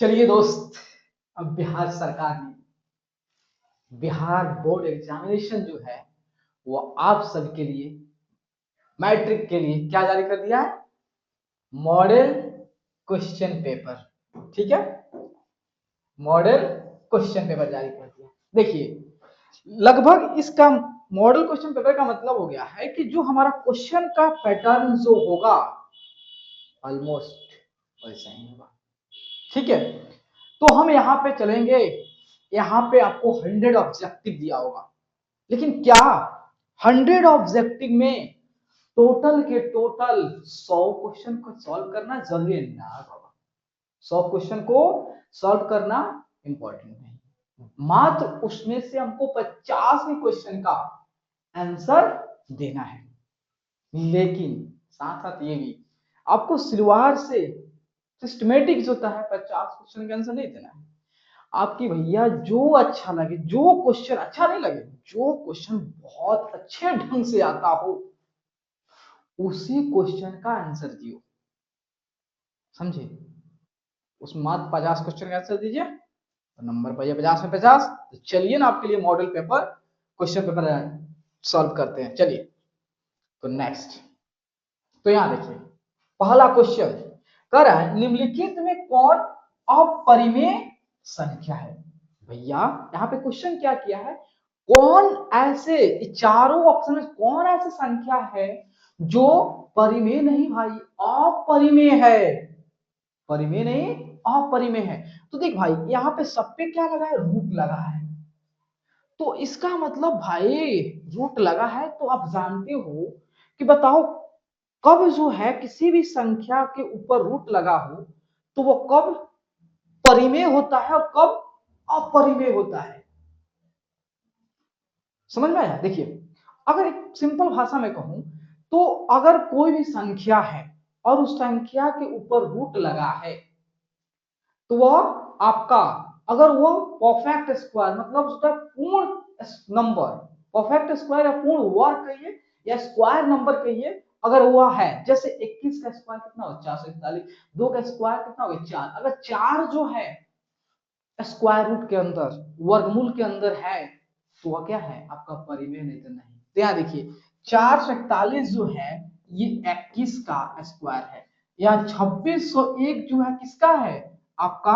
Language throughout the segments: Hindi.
चलिए दोस्त, अब बिहार सरकार ने बिहार बोर्ड एग्जामिनेशन जो है वो आप सबके लिए मैट्रिक के लिए क्या जारी कर दिया है? Model question paper. ठीक है, मॉडल क्वेश्चन पेपर जारी कर दिया। देखिए, लगभग इसका मॉडल क्वेश्चन पेपर का मतलब हो गया है कि जो हमारा क्वेश्चन का पैटर्न जो होगा ऑलमोस्ट वैसा ही होगा। ठीक है, तो हम यहाँ पे चलेंगे। यहाँ पे आपको 100 ऑब्जेक्टिव दिया होगा, लेकिन क्या 100 ऑब्जेक्टिव में टोटल के टोटल 100 क्वेश्चन को सॉल्व करना जरूरी है? ना बाबा, 100 क्वेश्चन को सॉल्व करना इंपॉर्टेंट नहीं, मात्र उसमें से हमको 50 ही क्वेश्चन का आंसर देना है। लेकिन साथ साथ ये भी आपको सिलवार से सिस्टमेटिक जो होता है 50 क्वेश्चन का आंसर नहीं देना है। आपकी भैया जो अच्छा लगे, जो क्वेश्चन अच्छा नहीं लगे, जो क्वेश्चन बहुत अच्छे ढंग से आता हो उसी क्वेश्चन का आंसर दियो। समझे? उस मात्र 50 क्वेश्चन का आंसर दीजिए तो नंबर पाइए 50 में 50। तो चलिए ना आपके लिए model paper question paper solve करते हैं। चलिए, तो नेक्स्ट, तो यहां देखिए पहला क्वेश्चन कह रहा है निम्नलिखित में कौन अपरिमेय संख्या है। भैया यहाँ पे क्वेश्चन क्या किया है, कौन ऐसे चारों ऑप्शन में कौन ऐसी संख्या है जो परिमेय नहीं भाई, अपरिमेय है। परिमेय नहीं, अपरिमेय है। तो देख भाई यहाँ पे सब पे क्या लगा है? रूट लगा है। तो इसका मतलब भाई रूट लगा है तो आप जानते हो कि बताओ कब जो है किसी भी संख्या के ऊपर रूट लगा हो तो वो कब परिमेय होता है और कब अपरिमेय होता है। समझ में आया? देखिए, अगर एक सिंपल भाषा में कहूं तो अगर कोई भी संख्या है और उस संख्या के ऊपर रूट लगा है तो वह आपका, अगर वो परफेक्ट स्क्वायर मतलब उसका पूर्ण नंबर, परफेक्ट स्क्वायर या पूर्ण वर्ग कहिए या स्क्वायर नंबर कहिए, अगर वह है, जैसे 21 का स्क्वायर कितना हो 441, 2 का स्क्वायर कितना हो 4, अगर 4 जो है स्क्वायर रूट के अंदर वर्गमूल के अंदर है तो वह क्या है? आपका परिमेय, नहीं तो नहीं। तो यहाँ देखिए 441 जो है ये 21 का स्क्वायर है, या 2601 जो है किसका है? आपका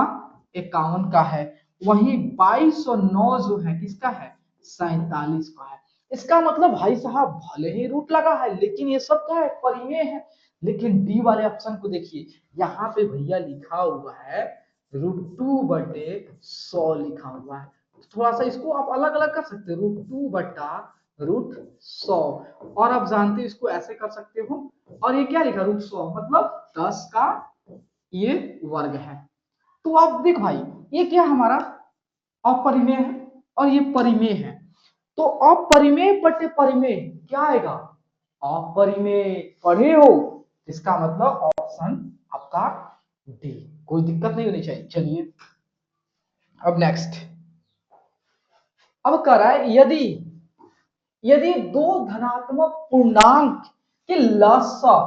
51 का है। वही 2209 जो है किसका है? 47 का है। इसका मतलब भाई साहब भले ही रूट लगा है लेकिन ये सब क्या है? परिमेय है। लेकिन डी वाले ऑप्शन को देखिए, यहाँ पे भैया लिखा हुआ है √2/100 लिखा हुआ है। थोड़ा सा इसको आप अलग अलग कर सकते हैं, √2/√100। और आप जानते हैं इसको ऐसे कर सकते हो, और ये क्या लिखा √100 मतलब 10 का ये वर्ग है। तो आप देख भाई ये क्या हमारा अपरिमेय है और ये परिमेय है। तो अपरिमेय बटे परिमेय क्या आएगा? अपरिमेय। पढ़े हो? इसका मतलब ऑप्शन आपका डी। कोई दिक्कत नहीं होनी चाहिए। चलिए अब नेक्स्ट, अब कह रहा है यदि यदि दो धनात्मक पूर्णांक के लसा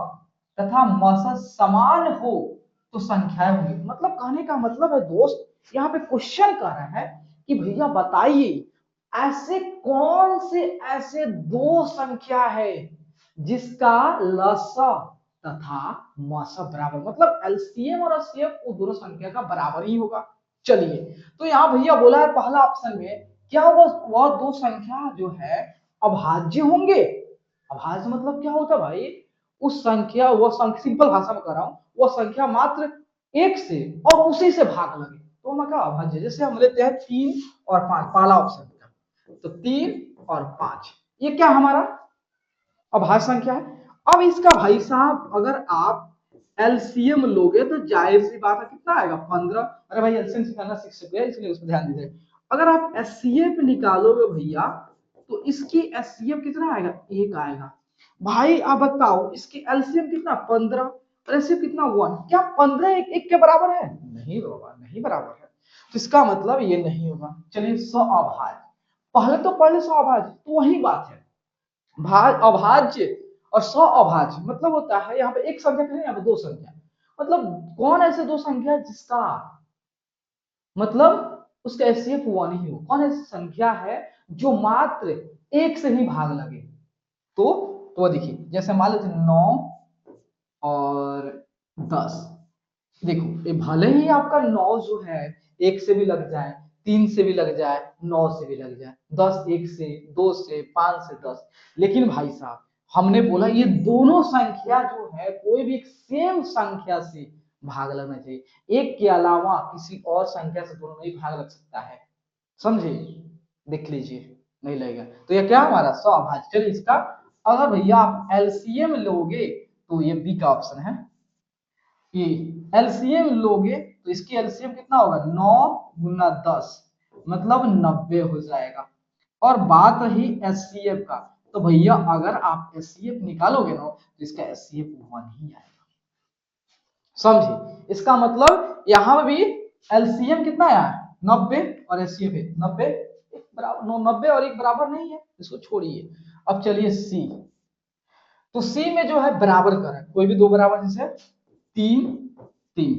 तथा मसा समान हो तो संख्याएं होंगी। मतलब कहने का मतलब है दोस्त, यहाँ पे क्वेश्चन कर रहा है कि भैया बताइए ऐसे कौन से ऐसे दो संख्या है जिसका लसा तथा मसा बराबर, मतलब एलसीएम और एचसीएफ वो दोनों संख्या का बराबर ही होगा। चलिए, तो यहाँ भैया बोला है पहला ऑप्शन में क्या वह दो संख्या जो है अभाज्य होंगे। अभाज्य मतलब क्या होता है भाई? उस संख्या, वह संख्या, सिंपल भाषा में कह रहा हूं, वह संख्या मात्र एक से और उसी से भाग लगे तो मैं क्या अभाज्य। जैसे हम लेते हैं 3 और 5, पहला ऑप्शन तो 3 और 5 ये क्या हमारा अभाज्य संख्या है। अब इसका भाई साहब अगर आप एलसीएम लोगे तो जाहिर सी बात है कितना आएगा? 15। अरे भाई एलसीएम सिखाना सीख सकते हैं इसलिए उस पर ध्यान दीजिए। अगर आप एचसीएफ निकालोगे भैया तो इसकी एचसीएफ कितना आएगा? 1 आएगा। भाई आप बताओ इसकी एलसीएम कितना? 15 और एचसीएफ कितना? 1। क्या 15 1 के बराबर है? नहीं बाबा, नहीं बराबर है। तो इसका मतलब ये नहीं होगा। चलिए अभाज्य, पहले तो पढ़ ले अभाज्य, तो वही बात है अभाज्य और अभाज्य मतलब होता है यहाँ पे एक संख्या नहीं, यहाँ पे दो संख्या। मतलब कौन ऐसे दो संख्या जिसका मतलब उसका एचसीएफ 1 ही हो। कौन ऐसी संख्या है जो मात्र एक से ही भाग लगे? तो देखिए, जैसे मान लेते 9 और 10। देखो ये भले ही आपका 9 जो है एक से भी लग जाए, 3 से भी लग जाए, 9 से भी लग जाए, 10 1 से, 2 से, 5 से, 10, लेकिन भाई साहब हमने बोला ये दोनों संख्या जो है कोई भी एक सेम संख्या से भाग लगना चाहिए। एक के अलावा किसी और संख्या से दोनों नहीं भाग लग सकता है, समझे? देख लीजिए, नहीं लगेगा तो ये क्या हमारा सौभाज्य। चलिए इसका अगर भैया आप एलसीएम लोगे तो ये बी का ऑप्शन है। ये एलसीएम लोगे तो इसकी एलसीएम कितना होगा? 9 गुना 10 मतलब 90 हो जाएगा। और बात रही एचसीएफ का, तो भैया अगर आप एचसीएफ निकालोगे ना तो इसका एचसीएफ 1 ही आएगा, समझे? इसका मतलब यहां भी एलसीएम कितना आया? 90 और एचसीएफ है 90, एक बराबर 90 और एक बराबर नहीं है, इसको छोड़िए। अब चलिए सी, तो सी में जो है बराबर कर है, कोई भी दो बराबर, जैसे 3 3,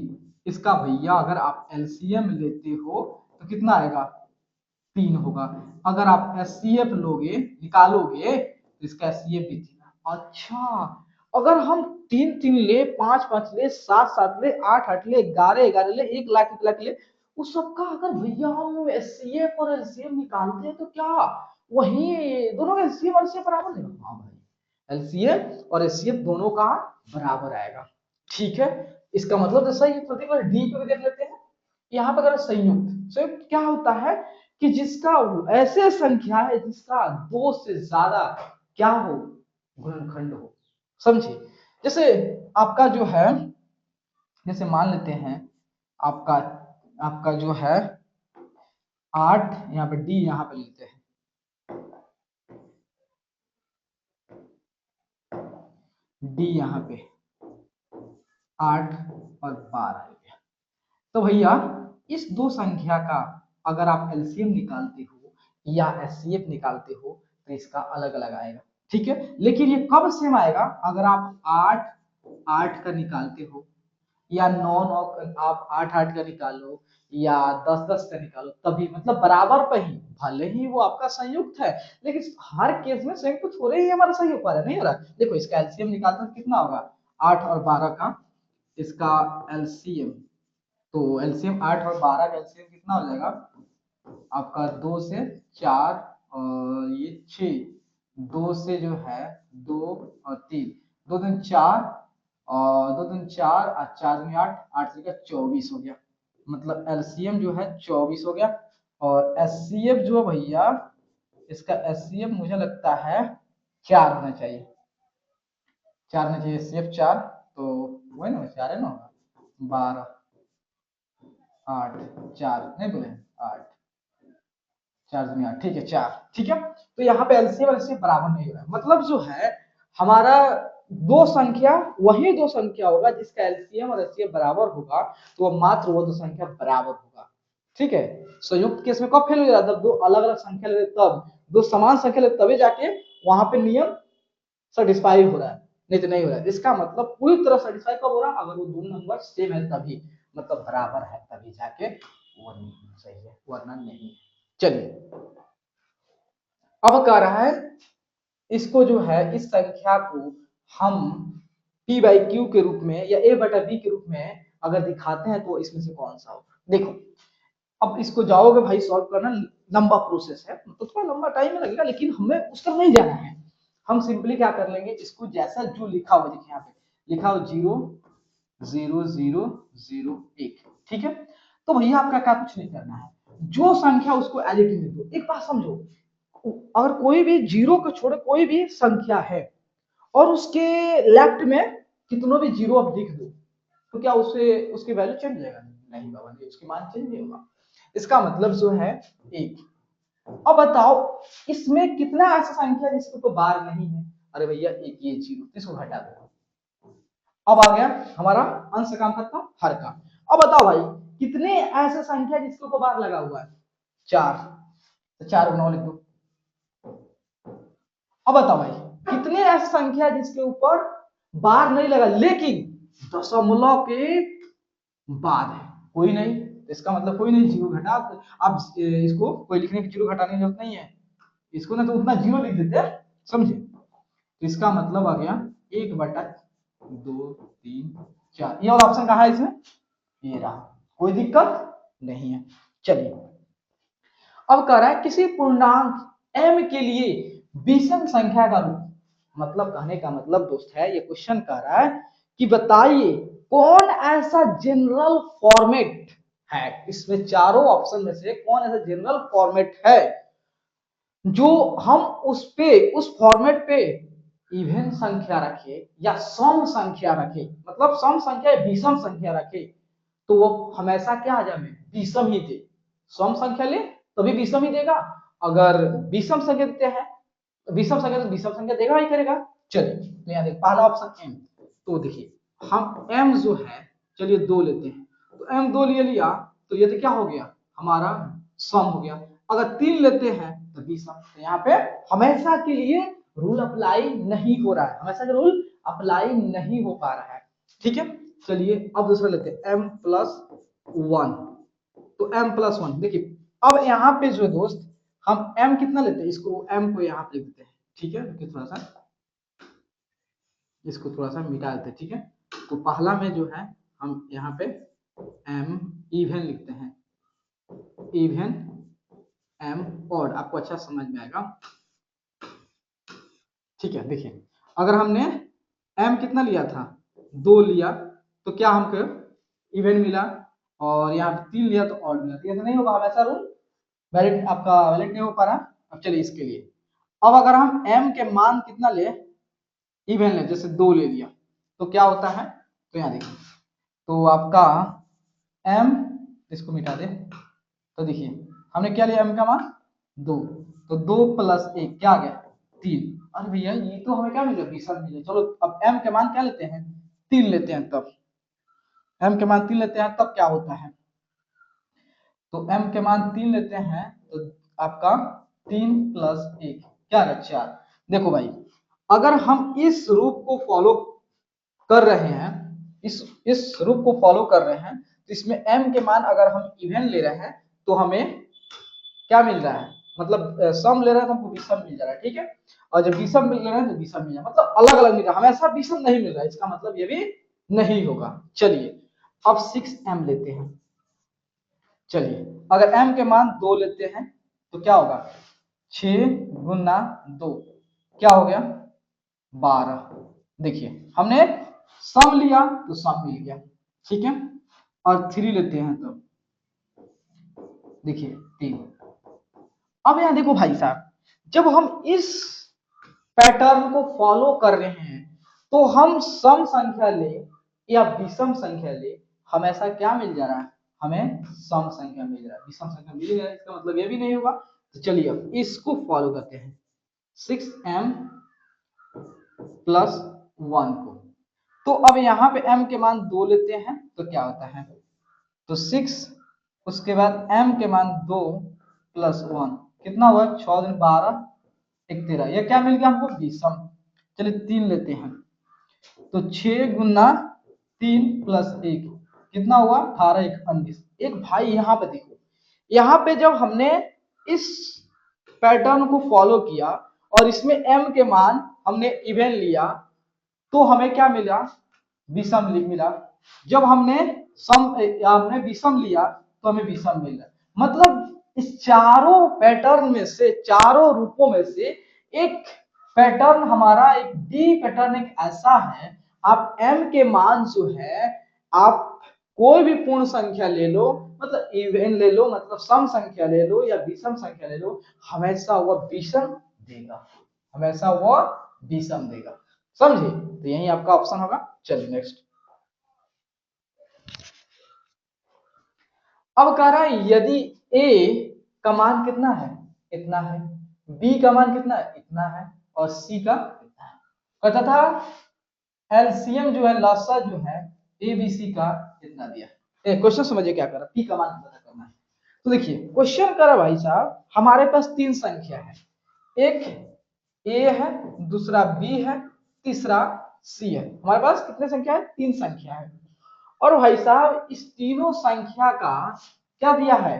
इसका भैया अगर आप एलसीएम लेते हो तो कितना आएगा? 3 होगा। अगर आप एचसीएफ लोगे निकालोगे तो इसका एचसीएफ भी 3। अच्छा, अगर हम 3 3 ले, 5 5 ले, 7 7 ले, 8 8 ले, 11 11 ले, 1 लाख 1 लाख ले, उस सबका अगर भैया हम एचसीएफ और एलसीएम निकालते हैं तो क्या वही दोनों का एलसीएम और एलसीएम बराबर देगा? हाँ भाई, एलसीएम और एचसीएफ दोनों का बराबर आएगा। ठीक है, इसका मतलब जैसा ये पर्टिकुलर डी पे भी देख लेते हैं। यहाँ पर अगर संयुक्त, संयुक्त क्या होता है कि जिसका ऐसे संख्या है जिसका दो से ज्यादा क्या हो? गुणनखंड हो, समझे? जैसे आपका जो है, जैसे मान लेते हैं आपका आपका जो है 8, यहाँ पे डी यहाँ पे लेते हैं, डी यहाँ पे 8 और 12 हो गया। तो भैया इस दो संख्या का अगर आप एलसीएम निकालते हो या एचसीएफ निकालते हो तो इसका अलग अलग आएगा, ठीक है? लेकिन ये कब सेम आएगा? अगर आप 8 8 का निकालते हो या 9 9 आप 8 8 का निकालो या 10 10 का निकालो, तभी मतलब बराबर पे ही, भले ही वो आपका संयुक्त है लेकिन हर केस में संयुक्त थोड़े ही हमारा सही हो पा रहा है, नहीं हो रहा। देखो इसका एलसीएम निकालते हैं कितना होगा? 8 और 12 का इसका एलसीएम, तो एलसीएम 8 और 12 का एलसीएम कितना हो जाएगा आपका? 2 से 4 और ये 6, 2 से जो है 2 और 3, 2 दिन 4 और 2 दिन 4 और 4 दिन 8, 8 से 24 हो गया। मतलब एलसीएम जो है 24 हो गया। और एचसीएफ जो भैया इसका एचसीएफ मुझे लगता है 4 होना चाहिए, 4 होना चाहिए एचसीएफ 4, तो वही ना 4 है ना, 12 8 4 नहीं बोले 8 4 दूनी 8, ठीक है 4, ठीक है। तो यहाँ पे एलसीएम और एचसीएफ बराबर नहीं हो रहा है, मतलब जो है हमारा दो संख्या, वही दो संख्या होगा जिसका एलसीएम और एचसीएफ बराबर होगा, तो वो मात्र वो दो संख्या बराबर होगा, ठीक है। संयुक्त केस में कब फेल हो जाता है? दो अलग अलग संख्या ले तब, दो समान संख्या ले तभी जाके वहां पे नियम सेटिस्फाई हो रहा है, नहीं तो नहीं हो रहा है। इसका मतलब पूरी तरह सेटिस्फाई कब हो रहा है? अगर वो दोनों नंबर सेम है तभी, मतलब बराबर है तभी जाके वो सही है, वरना नहीं। चलिए अब कह रहा है इसको जो है इस संख्या को हम p बाई क्यू के रूप में या a बटा b के रूप में अगर दिखाते हैं तो इसमें से कौन सा होगा? देखो अब इसको जाओगे भाई सॉल्व करना, लंबा प्रोसेस है तो थोड़ा लंबा टाइम लगेगा, लेकिन हमें उस तरफ नहीं जाना है। हम सिंपली क्या कर लेंगे, इसको जैसा जो लिखा हुआ, देखिए यहाँ पे लिखा हो 0 0 0 0 1, ठीक है। तो भैया आपका क्या कुछ नहीं करना है, जो संख्या उसको एज इट इज लिख दो। एक बात समझो, अगर कोई भी जीरो को छोड़े कोई भी संख्या है और उसके लेफ्ट में कितनों भी जीरो आप लिख दो, तो क्या उससे उसकी वैल्यू चेंज हो जाएगा? नहीं बाबा नहीं, उसकी मान चेंज नहीं होगा। इसका मतलब जो है एक। अब बताओ इसमें कितना ऐसा संख्या जिसके ऊपर बार नहीं है? अरे भैया एक ये जीरो, इसको घटा दो। अब आ गया हमारा अंश काम खत्म, हर का। अब बताओ भाई कितने ऐसे संख्या जिसके ऊपर बार लगा हुआ है? 4, तो 4 गुना लिख दो। अब बताओ भाई कितने ऐसी संख्या जिसके ऊपर बार नहीं लगा लेकिन दशमलव के बाद है? कोई नहीं, इसका मतलब कोई नहीं जीरो घटा, आप इसको कोई लिखने की जीरो घटाने की जरूरत नहीं है, इसको ना तो उतना जीरो लिख देते हैं, समझे। तो इसका मतलब आ गया 1/2 3 4। ये वाला ऑप्शन कहाँ है इसमें, ये रहा, कोई दिक्कत नहीं है। चलिए अब कह रहा है किसी पूर्णांक m के लिए विषम संख्या का रूप, मतलब कहने का मतलब दोस्त है, ये क्वेश्चन कह रहा है कि बताइए कौन ऐसा जनरल फॉर्मेट है, इसमें चारों ऑप्शन में से कौन ऐसा जनरल फॉर्मेट है जो हम उस फॉर्मेट पे इवन संख्या रखे या सम संख्या रखे, मतलब सम संख्या या विषम संख्या रखे तो वो हमेशा क्या आ जाए, विषम ही दे। सम संख्या ले तभी विषम ही देगा, अगर विषम संख्या देते हैं विषम संख्या तो विषम संख्या देगा ही करेगा। चलिए तो यहाँ देखिए पहला ऑप्शन एम, तो देखिए हम एम जो है, चलिए 2 लेते हैं, तो एम 2 लिया तो ये तो क्या हो गया हमारा सम हो गया। अगर 3 लेते हैं तो विषम, तो यहाँ पे हमेशा के लिए रूल अप्लाई नहीं हो रहा है, हमेशा का रूल अप्लाई नहीं हो पा रहा है, ठीक है। चलिए अब दूसरा लेते हैं m+1, तो m+1 देखिए अब यहाँ पे जो दोस्त हम m कितना लेते हैं, इसको m को यहाँ पे लिख देते हैं, ठीक है, तो थोड़ा सा इसको थोड़ा सा मिटा देते हैं, ठीक है। तो पहला में जो है हम यहाँ पे m इवन लिखते हैं, इवन m और आपको अच्छा समझ में आएगा, ठीक है। देखिए अगर हमने m कितना लिया था 2 लिया तो क्या हमको इवन मिला, और यहाँ पे 3 लिया तो ऑड मिला, तो ऐसा नहीं होगा, हमेशा रूल वैलिड आपका वैलिड नहीं हो पा रहा। अब चलिए इसके लिए अब अगर हम m के मान कितना ले इवन ले, जैसे 2 ले लिया तो क्या होता है, तो यहाँ देखिए तो आपका m, इसको मिटा दे, तो देखिए हमने क्या लिया m का मान 2, तो 2 + 1 क्या आ गया 3। अरे भैया ये तो हमें क्या मिला विषम मिला, चलो अब m के मान क्या लेते हैं 3 लेते हैं, तब m के मान 3 लेते हैं तब क्या होता है, तो m के मान 3 लेते हैं तो आपका 3 + 1 क्या है 4। देखो भाई अगर हम इस रूप को फॉलो कर रहे हैं, इस रूप को फॉलो कर रहे हैं, तो इसमें m के मान अगर हम इवन ले रहे हैं तो हमें क्या मिल रहा है, मतलब सम ले रहे हैं तो हमको विषम मिल जा रहा है, ठीक है। और जब विषम मिल रहा है तो विषम मिल रहा है, मतलब अलग अलग मिल रहा है, हमेशा विषम नहीं मिल रहा है, इसका मतलब ये भी नहीं होगा। चलिए अब 6m लेते हैं, चलिए अगर m के मान 2 लेते हैं तो क्या होगा 6 × 2 क्या हो गया 12। देखिए हमने सम लिया तो सम मिल गया, ठीक है। और 3 लेते हैं तो देखिए 3। अब यहाँ देखो भाई साहब जब हम इस पैटर्न को फॉलो कर रहे हैं तो हम सम संख्या ले या विषम संख्या ले हमेशा क्या मिल जा रहा है, हमें सम संख्या मिल रहा है, विषम संख्या मिल रहा है, इसका मतलब ये भी नहीं होगा। तो चलिए अब इसको फॉलो करते हैं 6m + 1 को, तो अब यहाँ पे m के मान 2 लेते हैं तो क्या होता है, तो 6 उसके बाद m के मान 2 + 1 कितना हुआ 6 × 12 1 13, ये क्या मिल गया हमको विषम। चलिए 3 लेते हैं तो 6 × 3 + 1 कितना हुआ 18 1 19। एक भाई यहाँ पे देखो, यहाँ पे जब हमने इस पैटर्न को फॉलो किया और इसमें m के मान हमने इवन लिया तो हमें क्या मिला विषम मिला, जब हमने विषम लिया तो हमें विषम मिला। मतलब इस चारों पैटर्न में से, चारों रूपों में से एक पैटर्न हमारा, एक डी पैटर्न एक ऐसा है, आप m के मान जो है आप कोई भी पूर्ण संख्या ले लो, मतलब इवन ले लो, मतलब सम संख्या ले लो या विषम संख्या ले लो, हमेशा वह विषम देगा, हमेशा वह विषम देगा, समझे। तो यही आपका ऑप्शन होगा। चलिए नेक्स्ट। अब कह रहा है यदि a का मान कितना है इतना है, b का मान कितना है इतना है, और c का इतना है, कहता था एलसीएम जो है लसा जो है एबीसी का इतना दिया। क्वेश्चन समझिए क्या कर रहा है, p का मान पता करना है। तो देखिए क्वेश्चन कर रहा भाई साहब हमारे पास 3 संख्या है, एक a है, दूसरा b है, तीसरा c है, हमारे पास कितने संख्या है 3 संख्या है। और भाई साहब इस तीनों संख्या का क्या दिया है,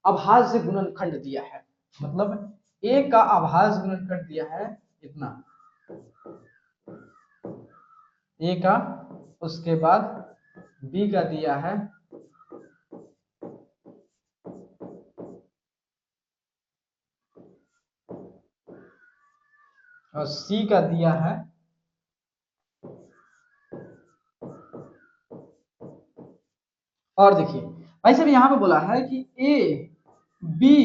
अभाज्य गुणनखंड दिया है, मतलब a का अभाज्य गुणनखंड दिया है इतना a का, उसके बाद b का दिया है और c का दिया है और देखिए भाई साहब यहाँ पे बोला है कि ए बी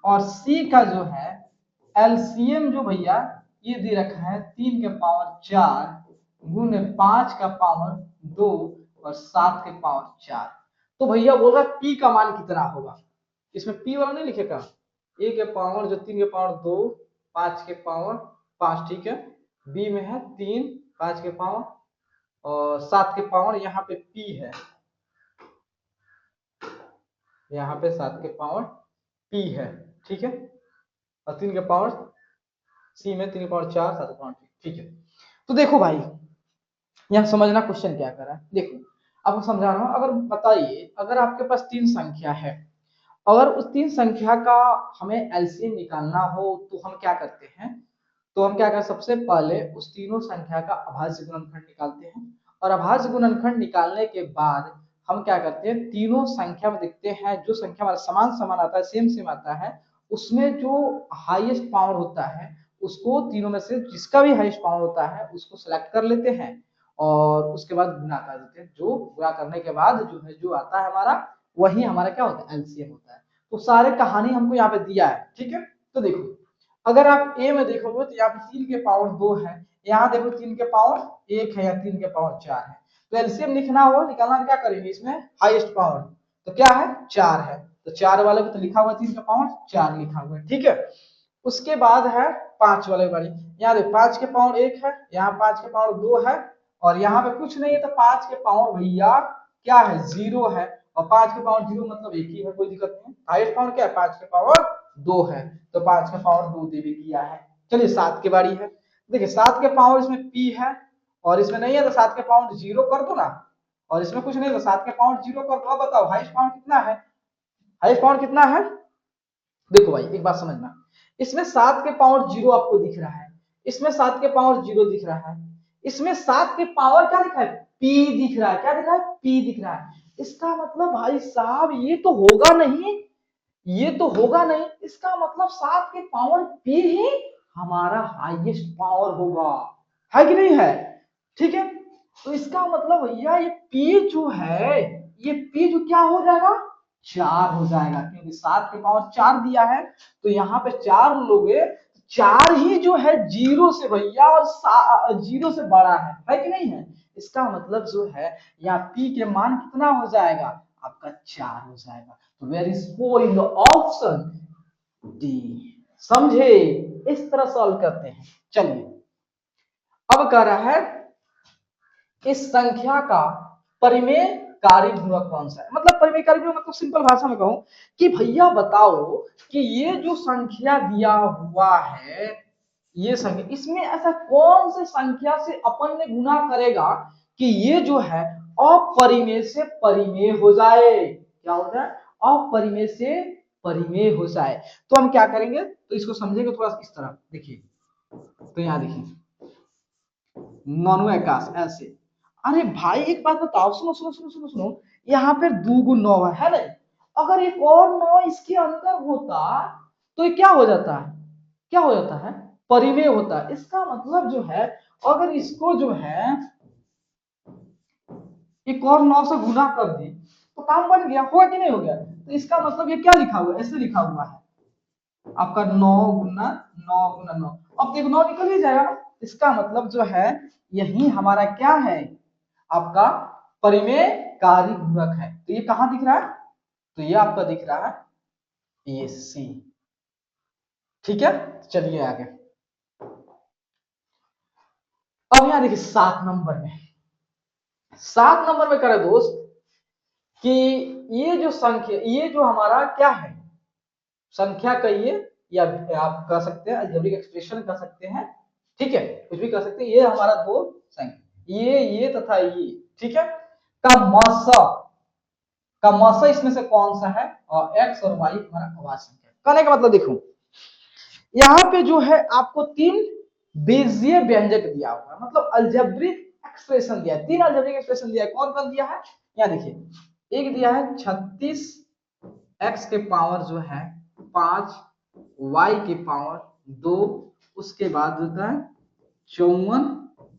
और सी का जो है एलसीएम जो भैया ये दे रखा है 3 के पावर 4 गुने 5 का पावर 2 और 7 के पावर 4। तो भैया बोल रहा है पी का मान कितना होगा, इसमें पी वाला नहीं लिखेगा, ए के पावर जो 3 के पावर 2 5 के पावर 5, ठीक है, बी में है 3 5 के पावर और 7 के पावर, यहाँ पे पी है, यहाँ पे 7 के पावर पी है, ठीक है, और 3 के पावर सी में 3 के पावर 4 7 के पावर, ठीक है। तो देखो भाई यहाँ समझना क्वेश्चन क्या कर रहा है, देखो आपको समझा रहा हूं, अगर बताइए अगर आपके पास 3 संख्या है, अगर उस 3 संख्या का हमें एलसीएम निकालना हो तो हम क्या करते हैं, तो हम क्या करें, सबसे पहले उस तीनों संख्या का अभाज्य गुणनखंड निकालते हैं और अभाज्य गुणनखंड निकालने के बाद हम क्या करते हैं, तीनों संख्या में देखते हैं जो संख्या हमारा समान समान आता है, सेम सेम आता है, उसमें जो हाईएस्ट पावर होता है उसको तीनों में से जिसका भी हाईएस्ट पावर होता है उसको सिलेक्ट कर लेते हैं और उसके बाद गुणा कर देते हैं, जो गुणा करने के बाद जो है जो आता है हमारा वही हमारा क्या होता है, एलसीएम होता है। तो सारे कहानी हमको यहाँ पे दिया है, ठीक है। तो देखो अगर आप ए में देखोगे तो यहाँ पे 3 के पावर 2 है, यहाँ देखो 3 के पावर 1 है या 3 के पावर 4 है, तो एलसीएम लिखना हो निकालना क्या करेंगे, इसमें हाईएस्ट पावर तो क्या है 4 है, तो 4 वाले को तो लिखा हुआ 3 का पावर 4 लिखा हुआ है, ठीक है। उसके बाद है 5 वाले बारी, यहाँ देखो 5 के पावर 1 है, यहाँ 5 के पावर 2 है और यहाँ पे कुछ नहीं है, तो 5 के पावर भैया क्या है 0 है और 5 के पावर 0 मतलब एक ही है, कोई दिक्कत नहीं है। हाईएस्ट पावर क्या है 5 के पावर 2 है, तो 5 का पावर 2 दे भी किया है। चलिए 7 की बारी है, देखिए 7 के पावर इसमें p है और इसमें नहीं है तो 7 के पावर 0 कर दो ना, और इसमें कुछ नहीं तो 7 के पावर 0 कर दो। अब बताओ हाईएस्ट पावर कितना है, हाईएस्ट पावर कितना है, देखो भाई एक बात समझना, इसमें 7 के पावर 0 आपको दिख रहा है, इसमें 7 के पावर 0 दिख रहा है, इसमें 7 के पावर क्या दिख रहा है, p दिख रहा है, क्या दिख रहा है, p दिख रहा है। इसका मतलब भाई साहब ये तो होगा नहीं, ये तो होगा नहीं, इसका मतलब 7 के पावर p ही हमारा हाईएस्ट पावर होगा, है कि नहीं है, ठीक है। तो इसका मतलब भैया ये p जो है, ये p जो क्या हो जाएगा 4 हो जाएगा, क्योंकि 7 के पावर 4 दिया है तो यहाँ पे 4 लोगे, 4 ही जो है 0 से भैया और 0 से बड़ा है कि नहीं है। इसका मतलब जो है यहाँ p के मान कितना हो जाएगा आपका 4 हो जाएगा। तो where is four in the option D, समझे, इस तरह सॉल्व करते हैं। चलिए अब कह रहा है इस संख्या का परिमेय कारी गुणक कौन सा है, मतलब परिमेय कारी गुणक मतलब सिंपल भाषा में कहूं कि भैया बताओ कि ये जो संख्या दिया हुआ है, ये संख्या, इसमें ऐसा कौन से संख्या से अपन ने गुना करेगा कि ये जो है अपरिमेय से परिमेय हो जाए, क्या हो जाए, अपरिमेय से परिमेय हो जाए। तो हम क्या करेंगे, तो इसको समझेंगे थोड़ा इस तरह, देखिए तो यहाँ देखिए नॉनो आकाश ऐसे, अरे भाई एक बात बताओ, सुनो सुनो सुनो सुनो सुनो, यहाँ पे 2 गुण 9 है ना, अगर एक और 9 इसके अंदर होता तो ये क्या हो जाता है, क्या हो जाता है, परिमेय होता है। इसका मतलब जो है अगर इसको जो है एक और 9 से गुना कर दी तो काम बन गया, हुआ कि नहीं हो गया। तो इसका मतलब ये क्या लिखा हुआ है, ऐसे लिखा हुआ है आपका 9 गुना 9 गुना 9, अब देखो 9 निकल ही जाएगा, इसका मतलब जो है यही हमारा क्या है आपका परिमेय कारी गुणक है। तो ये कहां दिख रहा है, तो ये आपका दिख रहा है ये सी, ठीक है। चलिए आगे, अब यहां देखिए 7 नंबर में, 7 नंबर में करे दोस्त कि ये जो संख्या, ये जो हमारा क्या है संख्या कहिए या आप कह सकते हैं अलजेब्रिक एक्सप्रेशन कह सकते हैं, ठीक है, कुछ भी कह सकते हैं, ये हमारा दो संख्या ये तथा ये, ठीक है। का मस का मस इसमें से कौन सा है, और एक्स और वाई हमारा अभाज्य संख्या। कहने का मतलब देखो यहाँ पे जो है आपको तीन बीजीय व्यंजक दिया हुआ है, मतलब अलजेब्रिक एक्सप्रेशन दिया है, तीन अलजेब्रिक एक्सप्रेशन दिया है। कौन कौन दिया है, यहाँ देखिए एक दिया है 36 एक्स के पावर जो है 5 वाई के पावर 2, उसके बाद होता है 54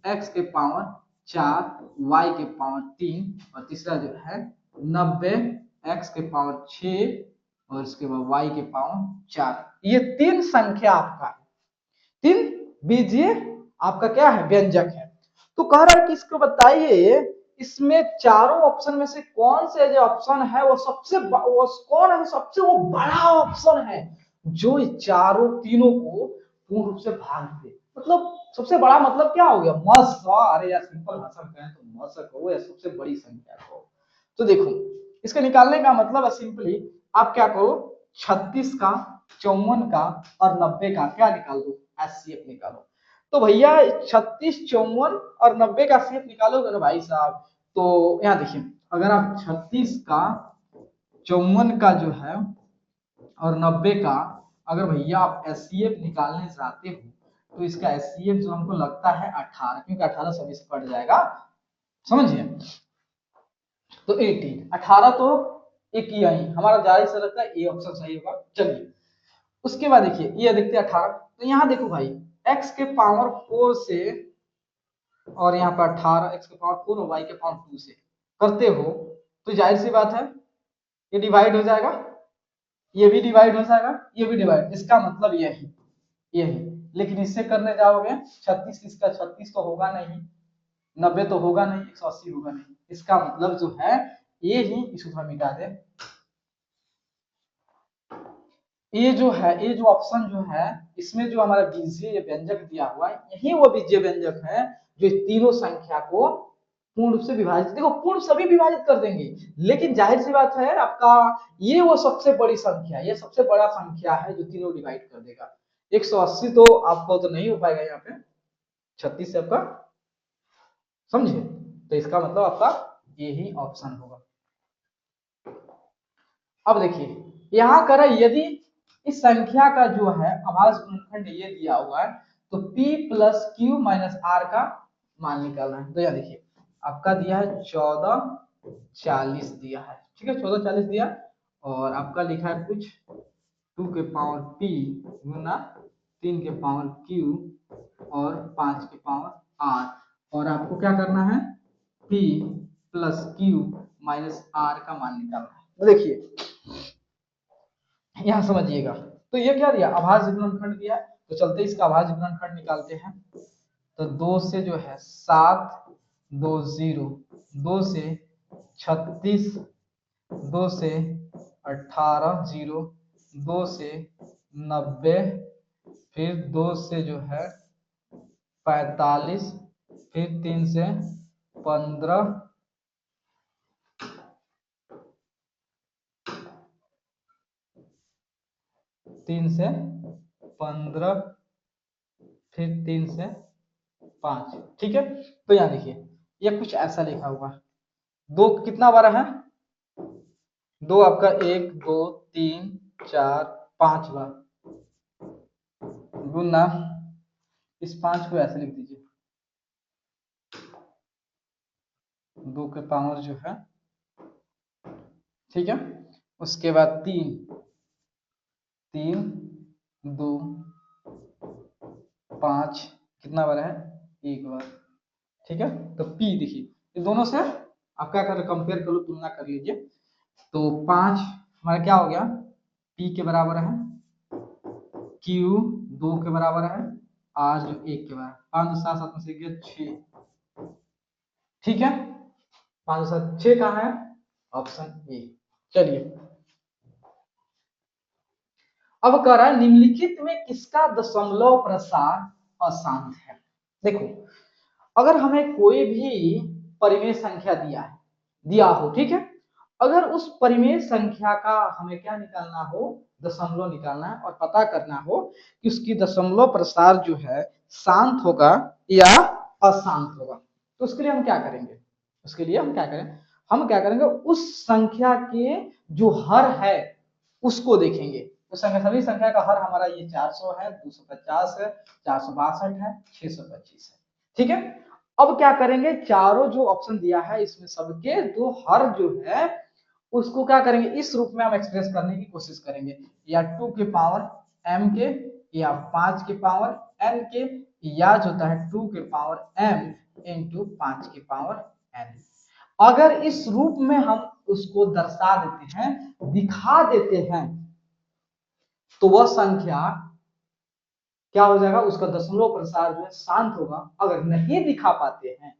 एक्स के पावर 4 वाई के पावर 3, और तीसरा जो है 90 एक्स के पावर 6 और इसके बाद वाई के पावर 4। ये तीन संख्या आपका है, तीन बीजीय आपका क्या है, व्यंजक है। तो कह रहा है कि इसको बताइए इसमें चारों ऑप्शन में से कौन से जो ऑप्शन है वो सबसे वो कौन है, सबसे वो बड़ा ऑप्शन है जो चारों तीनों को पूर्ण रूप से भाग दे। मतलब सबसे बड़ा मतलब क्या हो गया, मस, अरे यार सिंपल भाषा में कहें तो मस कहो या सबसे बड़ी संख्या कहो। तो देखो इसका निकालने का मतलब है सिंपली आप क्या करो, 36 का 54 का और 90 का क्या निकाल दो, एचसीएफ निकालो। तो भैया 36 54 और 90 का एचसीएफ निकालोगे ना भाई साहब, तो यहाँ देखिए अगर आप 36 का 54 का जो है और 90 का अगर भैया आप एचसीएफ निकालने चाहते हो तो इसका एचसीएफ जो हमको लगता है 18, क्योंकि 18 सभी से कट जाएगा, समझिए। तो 18 18 तो एक ही आई हमारा जाहिर से लगता है ए ऑप्शन सही होगा। चलिए उसके बाद देखिए ये देखते हैं 18, तो यहाँ देखो भाई x के पावर 4 से और यहाँ पर 18 x के पावर 4 और y के पावर 2 से करते हो तो जाहिर सी बात है ये डिवाइड हो जाएगा, ये भी डिवाइड हो जाएगा, ये भी डिवाइड, इसका मतलब यही यही। लेकिन इससे करने जाओगे 36 इसका 36 तो होगा नहीं, 90 तो होगा नहीं, 180 होगा नहीं, इसका मतलब जो है ये ही, इसको थोड़ा मिटा दे, ये जो है ये जो ऑप्शन जो है इसमें जो हमारा बीजीय व्यंजक दिया हुआ है यही वो बीजीय व्यंजक है जो तीनों संख्या को पूर्ण रूप से विभाजित, देखो पूर्ण सभी विभाजित कर देंगे, लेकिन जाहिर सी बात है आपका ये वो सबसे बड़ी संख्या, ये सबसे बड़ा संख्या है जो तीनों डिवाइड कर देगा। 180 तो आपको तो नहीं हो पाएगा यहाँ पे, 36 से आपका, समझे, तो इसका मतलब आपका यही ऑप्शन होगा। अब देखिए यहाँ करें यदि इस संख्या का जो है अभाज्य गुणनखंड ये दिया हुआ है तो p plus Q minus R का मान निकालना है। तो यहाँ देखिए आपका दिया है 1440 दिया है, ठीक है 1440 दिया, और आपका लिखा है कुछ 2 के पावर p गुना 3 के पावर q और 5 के पावर r, और आपको क्या करना है p plus Q minus R का मान निकालना है। तो देखिए यहाँ समझिएगा, तो ये क्या दिया, अभाज्य गुणनखंड दिया, तो चलते इसका अभाज्य गुणनखंड निकालते हैं। तो 2 से जो है 7 2 0, 2 से 36, 2 से 18 0, 2 से 90, फिर 2 से जो है 45, फिर 3 से 15, 3 से 15, फिर 3 से 5, ठीक है। तो यहाँ देखिए ये कुछ ऐसा लिखा हुआ है, दो कितना बार है, दो आपका 1 2 3 4 5 बार गुना, इस 5 को ऐसे लिख दीजिए 2 के पावर जो है, ठीक है। उसके बाद 3 3 2 5 कितना बार है, एक बार, ठीक है। तो p देखिए ये दोनों से आप क्या कर कंपेयर कर लो, तुलना कर लीजिए। तो 5 हमारा क्या हो गया, p के बराबर है, q 2 के बराबर है, r जो 1 के बराबर, 5 7 7 में से गया 6, ठीक है। 5 7 6 कहाँ है, ऑप्शन ए। चलिए अब कह रहा है निम्नलिखित में किसका दशमलव प्रसार अशांत है। देखो अगर हमें कोई भी परिमेय संख्या दिया हो, ठीक है, अगर उस परिमेय संख्या का हमें क्या निकालना हो, दशमलव निकालना है और पता करना हो कि उसकी दशमलव प्रसार जो है शांत होगा या अशांत होगा, तो उसके लिए हम क्या करेंगे, उसके लिए हम क्या करें, हम क्या करेंगे, उस संख्या के जो हर है उसको देखेंगे। तो सभी संख्या का हर हमारा ये 400 है, 250 है, 462 है, 625 है। ठीक है, अब क्या करेंगे, चारों जो ऑप्शन दिया है इसमें सबके दो हर जो है उसको क्या करेंगे, इस रूप में हम एक्सप्रेस करने की कोशिश करेंगे, या 2 के पावर m के, या 5 के पावर n के, या जो होता है 2 के पावर m इंटू 5 के पावर n। अगर इस रूप में हम उसको दर्शा देते हैं, दिखा देते हैं, तो वह संख्या क्या हो जाएगा, उसका दशमलव प्रसार जो है शांत होगा। अगर नहीं दिखा पाते हैं